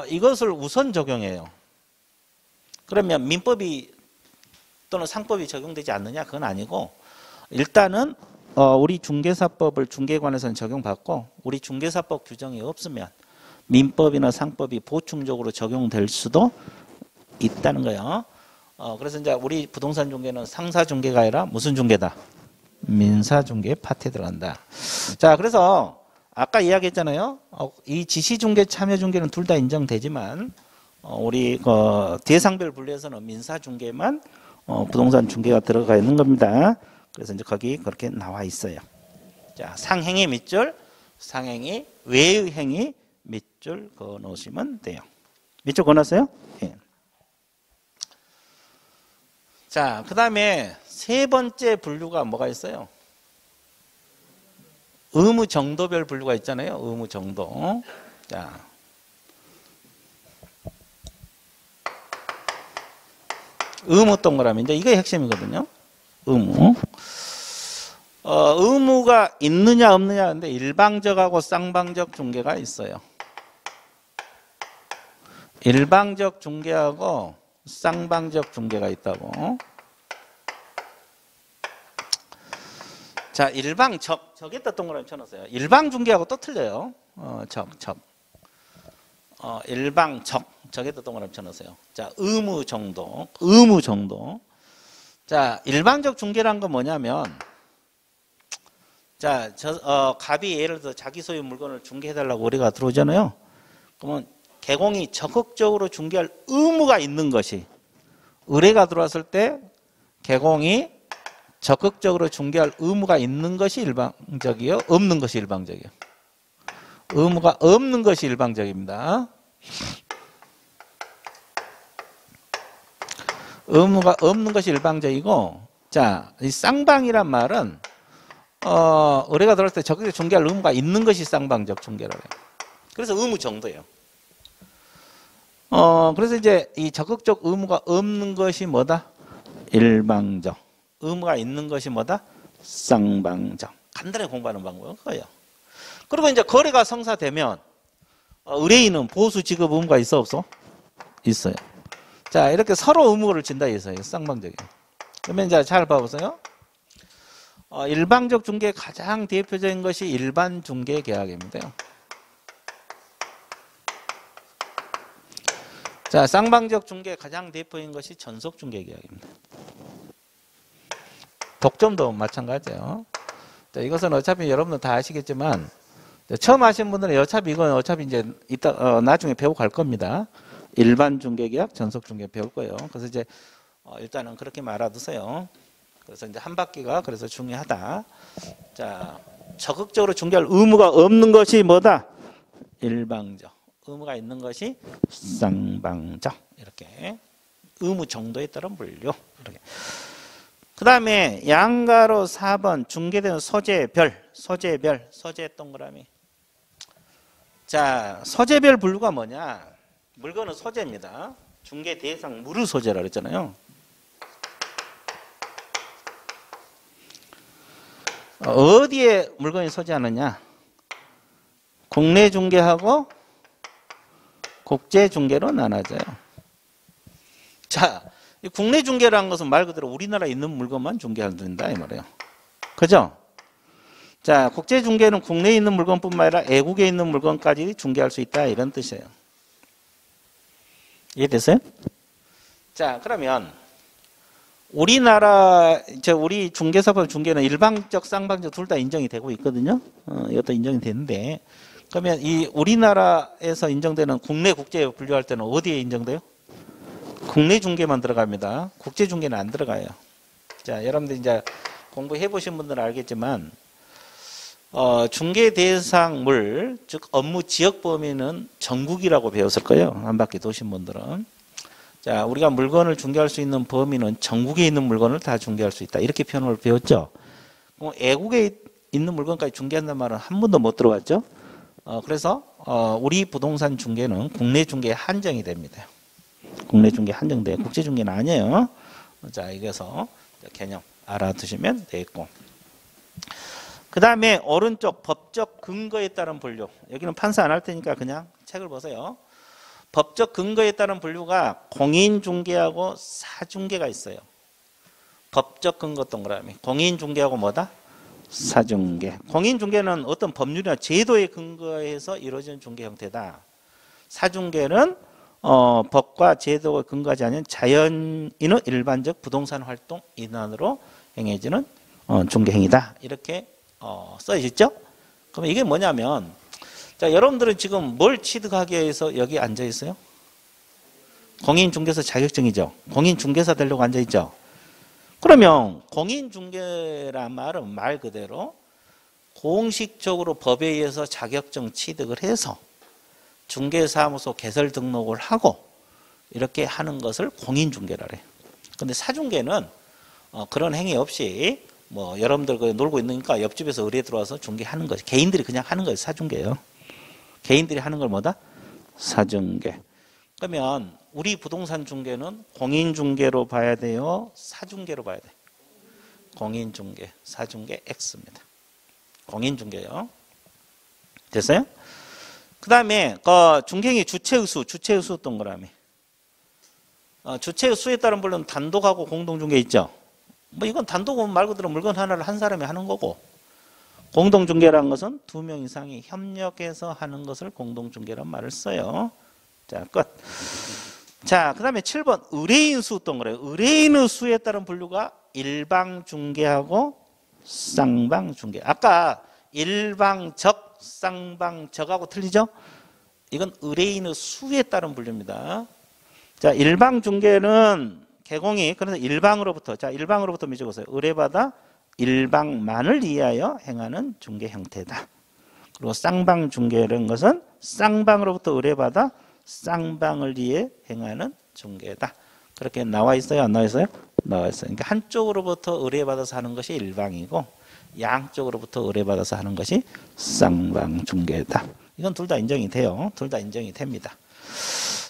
이것을 우선 적용해요. 그러면 민법이 또는 상법이 적용되지 않느냐? 그건 아니고 일단은 우리 중개사법을 중개관에서는 적용받고 우리 중개사법 규정이 없으면 민법이나 상법이 보충적으로 적용될 수도 있다는 거예요. 그래서 이제 우리 부동산 중개는 상사 중개가 아니라 무슨 중개다? 민사 중개 파트에 들어간다. 자, 그래서 아까 이야기했잖아요. 이 지시 중개, 참여 중개는 둘 다 인정되지만 우리 대상별 분류에서는 민사 중개만 부동산 중개가 들어가 있는 겁니다. 그래서 이제 거기 그렇게 나와 있어요. 자, 상행위 밑줄, 상행위 외의 행위 밑줄 그어 놓으시면 돼요. 밑줄 그어 놨어요? 예. 자, 그 다음에 세 번째 분류가 뭐가 있어요? 의무 정도별 분류가 있잖아요. 의무 정도. 자, 의무 동그라미인데 이게 핵심이거든요. 의무. 의무가 있느냐 없느냐 근데 일방적하고 쌍방적 중개가 있어요. 일방적 중개하고 쌍방적 중개가 있다고. 자, 적에다 동그라미 쳐놨어요. 일방 중개하고 또 틀려요. 일방 적에다 동그라미 쳐놓으세요. 자, 의무 정도. 자, 일방적 중개란 건 뭐냐면, 자, 갑이 예를 들어 자기 소유 물건을 중개해달라고 의뢰가 들어오잖아요. 그러면 개공이 적극적으로 중개할 의무가 있는 것이, 의뢰가 들어왔을 때 개공이 적극적으로 중개할 의무가 있는 것이 일방적이요, 없는 것이 일방적이요. 의무가 없는 것이 일방적입니다. 의무가 없는 것이 일방적이고, 자, 이 쌍방이란 말은 의뢰가 들어올 때 적극적으로 중개할 의무가 있는 것이 쌍방적 중개라고 해요. 그래서 의무 정도예요. 그래서 이제 이 적극적 의무가 없는 것이 뭐다? 일방적. 의무가 있는 것이 뭐다? 쌍방적. 간단히 공부하는 방법은 그거예요. 그리고 이제 거래가 성사되면 의뢰인은 보수 지급 의무가 있어 없어? 있어요. 자, 이렇게 서로 의무를 진다 해서요. 쌍방적이에요. 그러면 이제 잘 봐보세요. 일방적 중개 가장 대표적인 것이 일반 중개 계약입니다. 자, 쌍방적 중개 가장 대표인 것이 전속 중개 계약입니다. 독점도 마찬가지예요. 자, 이것은 어차피 여러분들 다 아시겠지만 처음 하신 분들은 어차피 이제 이따 나중에 배우고 갈 겁니다. 일반 중개 계약, 전속 중개 배울 거예요. 그래서 이제 일단은 그렇게 알아두세요. 그래서 이제 한 바퀴가 그래서 중요하다. 자, 적극적으로 중개할 의무가 없는 것이 뭐다? 일방적. 의무가 있는 것이 쌍방적. 이렇게 의무 정도에 따른 분류. 이렇게. 그 다음에 양가로 4번 중개되는 소재별, 소재 동그라미. 자, 소재별 분류가 뭐냐? 물건은 소재입니다. 중개 대상 무르 소재라 그랬잖아요. 어디에 물건이 소재하느냐? 국내 중개하고 국제 중개로 나눠져요. 자, 이 국내 중개라는 것은 말 그대로 우리나라에 있는 물건만 중개한다 이 말이에요. 그죠? 자, 국제 중개는 국내에 있는 물건뿐만 아니라 외국에 있는 물건까지 중개할 수 있다 이런 뜻이에요. 이해됐어요? 자, 그러면 우리 중개사법 중개는 일방적, 쌍방적 둘 다 인정이 되고 있거든요. 이것도 인정이 되는데, 그러면 이 우리나라에서 인정되는 국내 국제 분류할 때는 어디에 인정돼요? 국내 중개만 들어갑니다. 국제 중개는 안 들어가요. 자, 여러분들 이제 공부해 보신 분들은 알겠지만, 중개 대상물, 즉 업무 지역 범위는 전국이라고 배웠을 거예요. 한 바퀴 도신 분들은. 자, 우리가 물건을 중개할 수 있는 범위는 전국에 있는 물건을 다 중개할 수 있다. 이렇게 표현을 배웠죠. 외국에 있는 물건까지 중개한다는 말은 한 번도 못 들어봤죠. 그래서 우리 부동산 중개는 국내 중개에 한정이 됩니다. 국내 중개 한정돼요. 국제 중개는 아니에요. 자, 이래서 개념 알아두시면 되겠고. 그 다음에 오른쪽 법적 근거에 따른 분류. 여기는 판사 안 할 테니까 그냥 책을 보세요. 법적 근거에 따른 분류가 공인중개하고 사중개가 있어요. 법적 근거 동그라미. 공인중개하고 뭐다? 사중개. 공인중개는 어떤 법률이나 제도에 근거해서 이루어지는 중개 형태다. 사중개는 법과 제도에 근거하지 않은 자연인의 일반적 부동산 활동 인원으로 행해지는 중개 행위다. 이렇게 써있죠. 그럼 이게 뭐냐면, 자, 여러분들은 지금 뭘 취득하기 위해서 여기 앉아 있어요? 공인중개사 자격증이죠. 공인중개사 되려고 앉아 있죠. 그러면 공인중개란 말은 말 그대로 공식적으로 법에 의해서 자격증 취득을 해서 중개사무소 개설 등록을 하고 이렇게 하는 것을 공인중개라 그래요. 근데 사중개는 그런 행위 없이 뭐 여러분들 놀고 있으니까 옆집에서 의뢰 들어와서 중개하는 것이, 개인들이 그냥 하는 거예요. 사중개예요. 개인들이 하는 걸 뭐다? 사중개. 그러면 우리 부동산 중개는 공인중개로 봐야 돼요? 사중개로 봐야 돼요? 공인중개, 사중개 X입니다. 공인중개요. 됐어요? 그 다음에 중개행위 주체의 수 동그라미. 주체의 수에 따른 물론 단독하고 공동중개 있죠. 뭐 이건 단독은 말 그대로 물건 하나를 한 사람이 하는 거고, 공동중개라는 것은 2명 이상이 협력해서 하는 것을 공동중개란 말을 써요. 자, 끝. 자, 그 다음에 7번 의뢰인 수 동그라미. 의뢰인의 수에 따른 분류가 일방중개하고 쌍방중개. 아까 일방적, 쌍방적하고 틀리죠? 이건 의뢰인의 수에 따른 분류입니다. 자, 일방중개는 개공이, 그래서 일방으로부터, 자, 일방으로부터 미적으세요. 의뢰받아 일방만을 위하여 행하는 중개 형태다. 그리고 쌍방중개라는 것은 쌍방으로부터 의뢰받아 쌍방을 위해 행하는 중개다. 그렇게 나와 있어요? 안 나와 있어요? 나와 있어요. 그러니까 한쪽으로부터 의뢰받아서 하는 것이 일방이고 양쪽으로부터 의뢰받아서 하는 것이 쌍방중개다. 이건 둘 다 인정이 돼요. 둘 다 인정이 됩니다.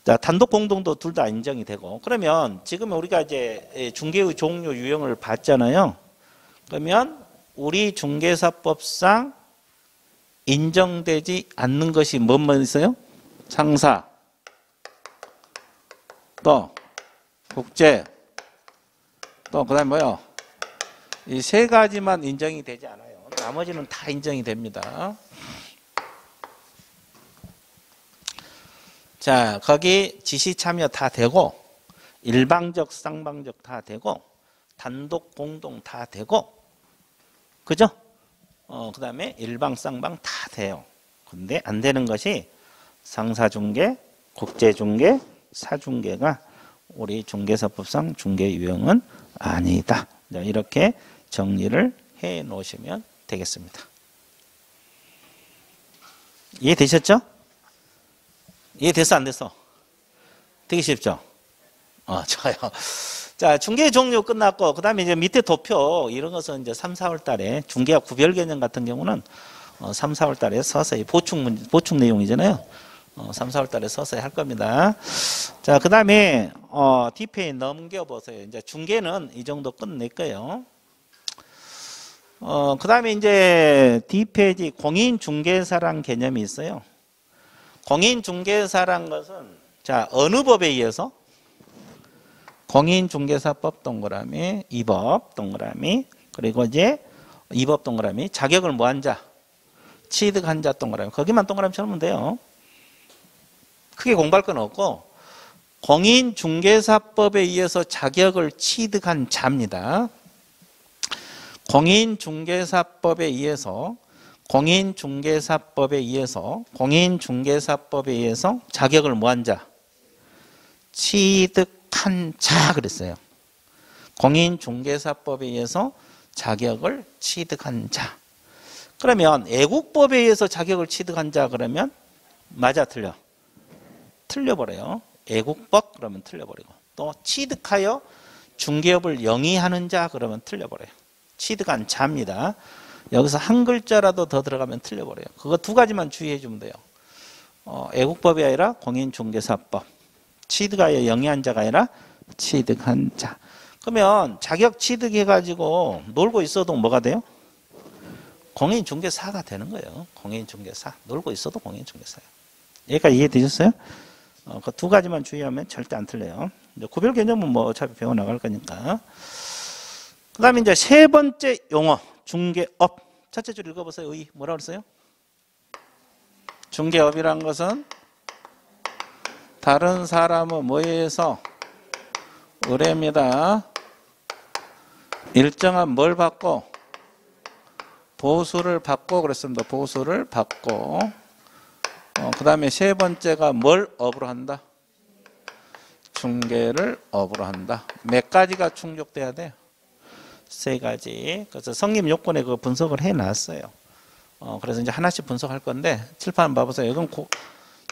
자, 단독 공동도 둘 다 인정이 되고, 그러면 지금 우리가 이제 중개의 종류 유형을 봤잖아요. 그러면 우리 중개사법상 인정되지 않는 것이 뭐만 있어요? 상사, 또 국제, 또 그다음에 뭐요? 이 세 가지만 인정이 되지 않아요. 나머지는 다 인정이 됩니다. 자, 거기 지시 참여 다 되고, 일방적, 쌍방적 다 되고, 단독, 공동 다 되고, 그죠? 그 다음에 일방, 쌍방 다 돼요. 근데 안 되는 것이 상사중개, 국제중개, 사중개가 우리 중개사법상 중개 유형은 아니다. 이렇게 정리를 해 놓으시면 되겠습니다. 이해되셨죠? 이해됐어, 안 됐어? 되게 쉽죠? 좋아요. 자, 중개 종류 끝났고, 그 다음에 이제 밑에 도표, 이런 것은 이제 3, 4월 달에, 중개와 구별 개념 같은 경우는 3, 4월 달에 서서히 보충 내용이잖아요. 3, 4월 달에 서서히 할 겁니다. 자, 그 다음에, D페이지 넘겨보세요. 이제 중개는 이 정도 끝낼 거예요. 그 다음에 이제 D페이지 공인중개사란 개념이 있어요. 공인중개사란 것은, 자, 어느 법에 의해서? 공인중개사법 동그라미, 2법 동그라미, 그리고 이제 2법 동그라미, 자격을 뭐한 자? 취득한 자 동그라미. 거기만 동그라미 쳐놓으면 돼요. 크게 공부할 건 없고, 공인중개사법에 의해서 자격을 취득한 자입니다. 공인중개사법에 의해서 자격을 뭐한 자? 취득한 자 그랬어요. 공인중개사법에 의해서 자격을 취득한 자. 그러면 애국법에 의해서 자격을 취득한 자 그러면 맞아 틀려? 틀려버려요. 애국법 그러면 틀려버리고, 또 취득하여 중개업을 영위하는 자 그러면 틀려버려요. 취득한 자입니다. 여기서 한 글자라도 더 들어가면 틀려버려요. 그거 두 가지만 주의해 주면 돼요. 애국법이 아니라 공인중개사법. 취득하여 영위한 자가 아니라 취득한 자. 그러면 자격 취득해가지고 놀고 있어도 뭐가 돼요? 공인중개사가 되는 거예요. 공인중개사. 놀고 있어도 공인중개사예요. 여기까지 이해되셨어요? 그 두 가지만 주의하면 절대 안 틀려요. 구별 개념은 뭐 어차피 배워나갈 거니까. 그 다음에 이제 세 번째 용어, 중개업. 첫째 줄 읽어보세요. 의. 뭐라고 그랬어요? 중개업이란 것은 다른 사람의 뭐에 의해서 의뢰입니다. 일정한 뭘 받고? 보수를 받고 그랬습니다. 보수를 받고. 그 다음에 세 번째가 뭘 업으로 한다? 중개를 업으로 한다. 몇 가지가 충족돼야 돼요? 세 가지. 그래서 성립 요건에 그 분석을 해놨어요. 그래서 이제 하나씩 분석할 건데 칠판 봐보세요. 이건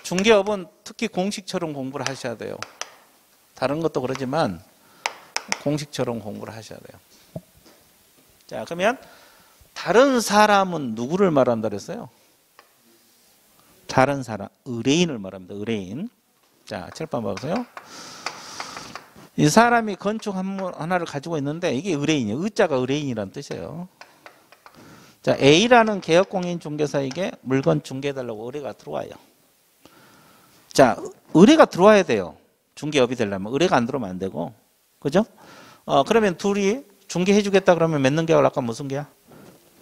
중개업은 특히 공식처럼 공부를 하셔야 돼요. 다른 것도 그러지만 공식처럼 공부를 하셔야 돼요. 자, 그러면 다른 사람은 누구를 말한다 그랬어요? 다른 사람, 의뢰인을 말합니다. 의뢰인. 자, 칠판 봐보세요. 이 사람이 건축 하나를 가지고 있는데 이게 의뢰인이에요. 의자가 의뢰인이라는 뜻이에요. 자, A라는 개업공인 중개사에게 물건 중개해달라고 의뢰가 들어와요. 자, 의뢰가 들어와야 돼요. 중개업이 되려면. 의뢰가 안 들어오면 안 되고. 그죠? 그러면 둘이 중개해주겠다 그러면 맺는 계약을 아까 무슨 계약?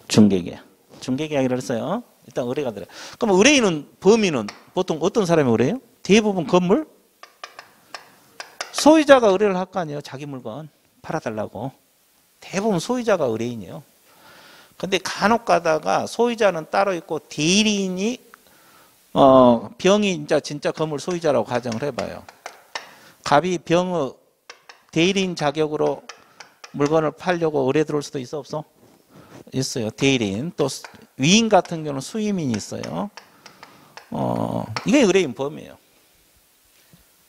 중개계약. 중개계약이라고 했어요. 일단 의뢰가 들어요. 그럼 의뢰인은, 범인은 보통 어떤 사람이 의뢰해요? 대부분 건물? 소유자가 의뢰를 할 거 아니에요. 자기 물건 팔아달라고. 대부분 소유자가 의뢰인이에요. 근데 간혹 가다가 소유자는 따로 있고 대리인이 병이 진짜 건물 소유자라고 가정을 해봐요. 갑이 병의 대리인 자격으로 물건을 팔려고 의뢰 들어올 수도 있어 없어? 있어요. 대리인. 또 위인 같은 경우는 수임인이 있어요. 이게 의뢰인 범위예요.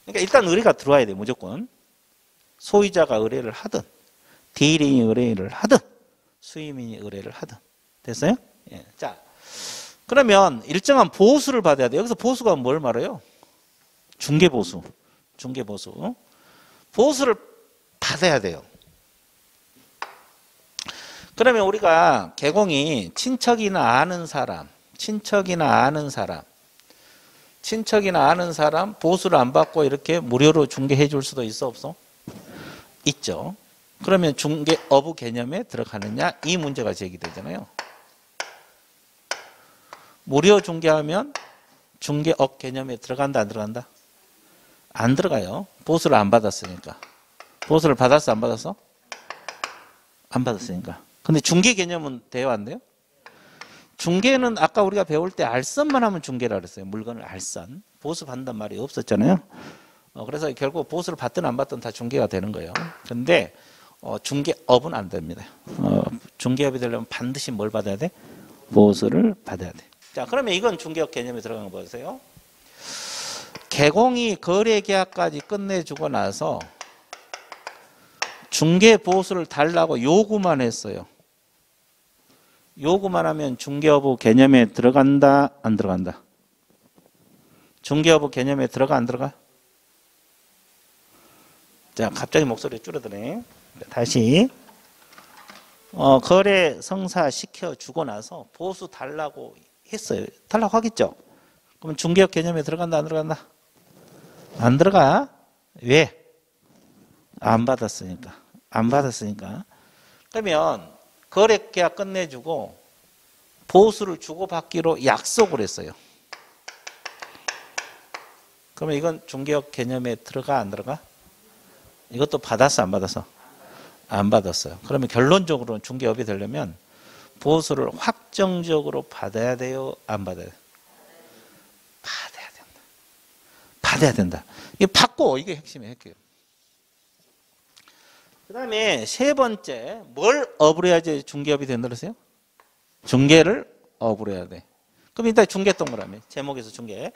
그러니까 일단 의뢰가 들어와야 돼요. 무조건. 소유자가 의뢰를 하든 대리인이 의뢰를 하든 수임인이 의뢰를 하든. 됐어요? 예. 자, 그러면 일정한 보수를 받아야 돼요. 여기서 보수가 뭘 말해요? 중개보수. 중개보수. 보수를 받아야 돼요. 그러면 우리가 개공이 친척이나 아는 사람 보수를 안 받고 이렇게 무료로 중개해 줄 수도 있어 없어? 있죠. 그러면 중개업의 개념에 들어가느냐? 이 문제가 제기되잖아요. 무료 중개하면 중개업 개념에 들어간다 안 들어간다? 안 들어가요. 보수를 안 받았으니까. 보수를 받았어 안 받았어? 안 받았으니까. 근데 중개 개념은 돼요 안 돼요? 중개는 아까 우리가 배울 때 알선만 하면 중개라 그랬어요. 물건을 알선. 보수 받는단 말이 없었잖아요. 그래서 결국 보수를 받든 안 받든 다 중개가 되는 거예요. 근데 중개업은 안 됩니다. 중개업이 되려면 반드시 뭘 받아야 돼? 보수를 받아야 돼. 자, 그러면 이건 중개업 개념에 들어가는 거 보세요. 개공이 거래 계약까지 끝내주고 나서 중개 보수를 달라고 요구만 했어요. 요구만 하면 중개업의 개념에 들어간다 안 들어간다? 중개업의 개념에 들어가 안 들어가? 자, 갑자기 목소리 줄어드네. 다시 거래 성사 시켜주고 나서 보수 달라고 했어요. 달라고 하겠죠? 그러면 중개업 개념에 들어간다 안 들어간다? 안 들어가. 왜? 안 받았으니까. 안 받았으니까. 그러면 거래 계약 끝내주고 보수를 주고받기로 약속을 했어요. 그러면 이건 중개업 개념에 들어가 안 들어가? 이것도 받았어 안 받았어? 안 받았어요. 그러면 결론적으로는 중개업이 되려면 보수를 확정적으로 받아야 돼요? 안 받아야 돼요? 받아야 된다. 받아야 된다. 이게 받고 이게 핵심이에요. 그 다음에 세 번째, 뭘 업으로 해야지 중개업이 된다 그러세요? 중개를 업으로 해야 돼. 그럼 일단 중개 동그라미. 제목에서 중개.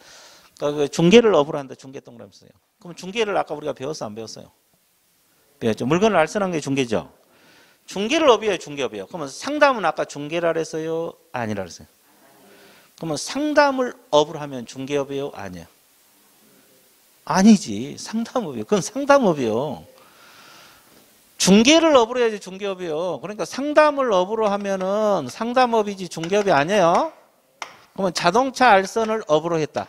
그러니까 중개를 업으로 한다. 중개 동그라미 써요. 그럼 중개를 아까 우리가 배웠어? 안 배웠어요? 배웠죠. 물건을 알선한 게 중개죠. 중개를 업이에요? 중개업이에요? 그러면 상담은 아까 중개라 그랬어요? 아니라 그랬어요? 그러면 상담을 업으로 하면 중개업이에요? 아니에요? 아니지. 상담업이에요. 그건 상담업이에요. 중개를 업으로 해야지 중개업이요. 그러니까 상담을 업으로 하면은 상담업이지 중개업이 아니에요. 그러면 자동차 알선을 업으로 했다.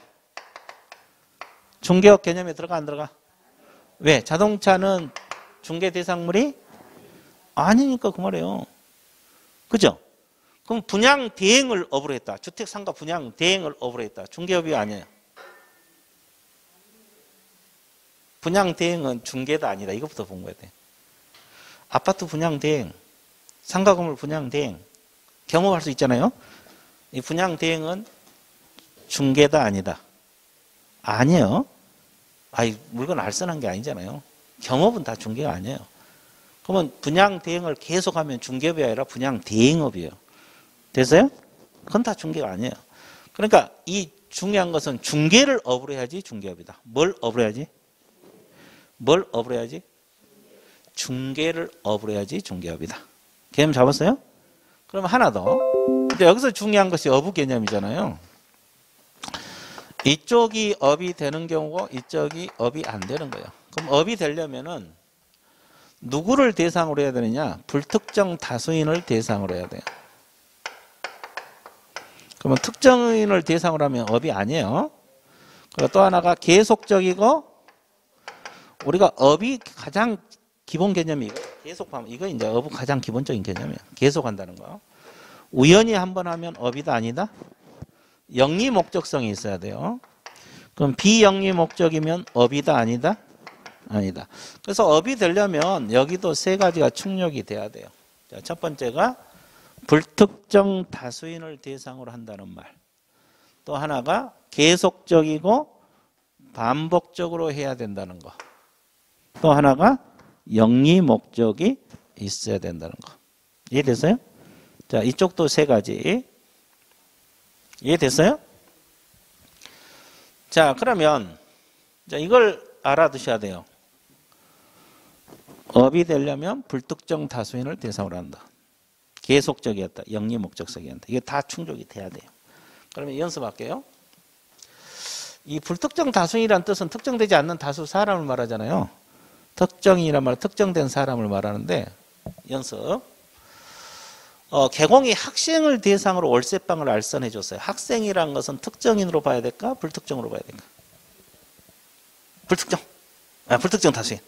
중개업 개념에 들어가 안 들어가? 왜? 자동차는 중개 대상물이 아니니까 그 말이에요. 그죠? 그럼 분양 대행을 업으로 했다. 주택 상가 분양 대행을 업으로 했다. 중개업이 아니에요. 분양 대행은 중개도 아니다. 이것부터 본 거야 돼. 아파트 분양 대행, 상가 건물 분양 대행 경험할 수 있잖아요. 이 분양 대행은 중개다 아니다. 아니에요. 아이 물건 알선한 게 아니잖아요. 경업은 다 중개가 아니에요. 그러면 분양 대행을 계속하면 중개업이 아니라 분양 대행업이에요. 됐어요? 그건 다 중개가 아니에요. 그러니까 이 중요한 것은 중개를 업으로 해야지 중개업이다. 뭘 업으로 해야지? 뭘 업으로 해야지? 중개를 업으로 해야지 중개업이다. 개념 잡았어요? 그럼 하나 더. 근데 여기서 중요한 것이 어부 개념이잖아요. 이쪽이 업이 되는 경우고 이쪽이 업이 안 되는 거예요. 그럼 업이 되려면은 누구를 대상으로 해야 되느냐? 불특정 다수인을 대상으로 해야 돼요. 그러면 특정인을 대상으로 하면 업이 아니에요. 그리고 또 하나가 계속적이고 우리가 업이 가장 기본 개념이 계속하면 이거 이제 업은 가장 기본적인 개념이에요. 계속한다는 거. 우연히 한번 하면 업이다 아니다? 영리 목적성이 있어야 돼요. 그럼 비영리 목적이면 업이다 아니다? 아니다. 그래서 업이 되려면 여기도 세 가지가 충족이 돼야 돼요. 자, 첫 번째가 불특정 다수인을 대상으로 한다는 말. 또 하나가 계속적이고 반복적으로 해야 된다는 거. 또 하나가 영리 목적이 있어야 된다는 거. 이해됐어요? 자, 이쪽도 세 가지. 이해됐어요? 자, 그러면 자, 이걸 알아두셔야 돼요. 업이 되려면 불특정 다수인을 대상으로 한다. 계속적이었다. 영리 목적성이었다. 이게 다 충족이 돼야 돼요. 그러면 연습할게요. 이 불특정 다수인이라는 뜻은 특정되지 않는 다수 사람을 말하잖아요. 특정인이란 말, 특정된 사람을 말하는데 연습. 개공이 학생을 대상으로 월세방을 알선해 줬어요. 학생이란 것은 특정인으로 봐야 될까? 불특정으로 봐야 될까? 불특정. 불특정 다수인.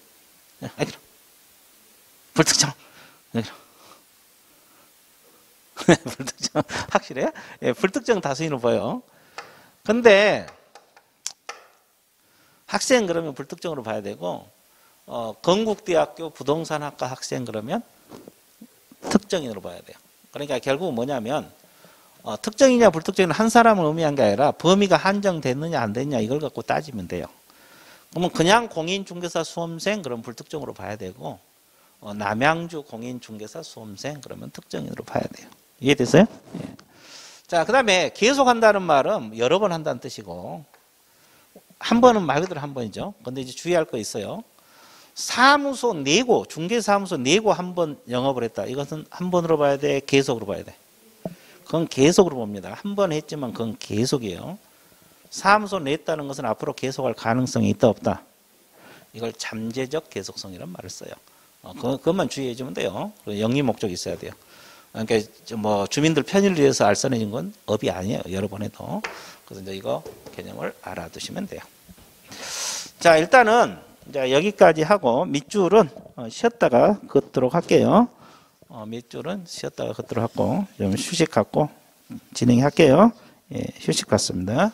불특정. 불특정. 확실해요? 예, 불특정 다수인으로 봐요. 근데 학생 그러면 불특정으로 봐야 되고 건국대학교 부동산학과 학생 그러면 특정인으로 봐야 돼요. 그러니까 결국은 뭐냐면 특정이냐 불특정이냐 한 사람을 의미한 게 아니라 범위가 한정됐느냐 안 됐느냐 이걸 갖고 따지면 돼요. 그러면 그냥 공인중개사 수험생 그럼 불특정으로 봐야 되고 남양주 공인중개사 수험생 그러면 특정인으로 봐야 돼요. 이해됐어요? 예. 자, 그 다음에 계속한다는 말은 여러 번 한다는 뜻이고 한 번은 말 그대로 한 번이죠. 근데 이제 주의할 거 있어요. 사무소 내고 중개사무소 내고 한 번 영업을 했다. 이것은 한 번으로 봐야 돼? 계속으로 봐야 돼? 그건 계속으로 봅니다. 한 번 했지만 그건 계속이에요. 사무소 냈다는 것은 앞으로 계속할 가능성이 있다 없다? 이걸 잠재적 계속성이란 말을 써요. 그것만 주의해 주면 돼요. 영리 목적이 있어야 돼요. 그러니까 뭐 주민들 편의를 위해서 알선해진 건 업이 아니에요. 여러 번 해도. 그래서 이제 이거 개념을 알아두시면 돼요. 자, 일단은 이제 여기까지 하고 밑줄은 쉬었다가 긋도록 할게요. 밑줄은 쉬었다가 긋도록 하고 좀 휴식 갖고 진행할게요. 예, 휴식 갖습니다.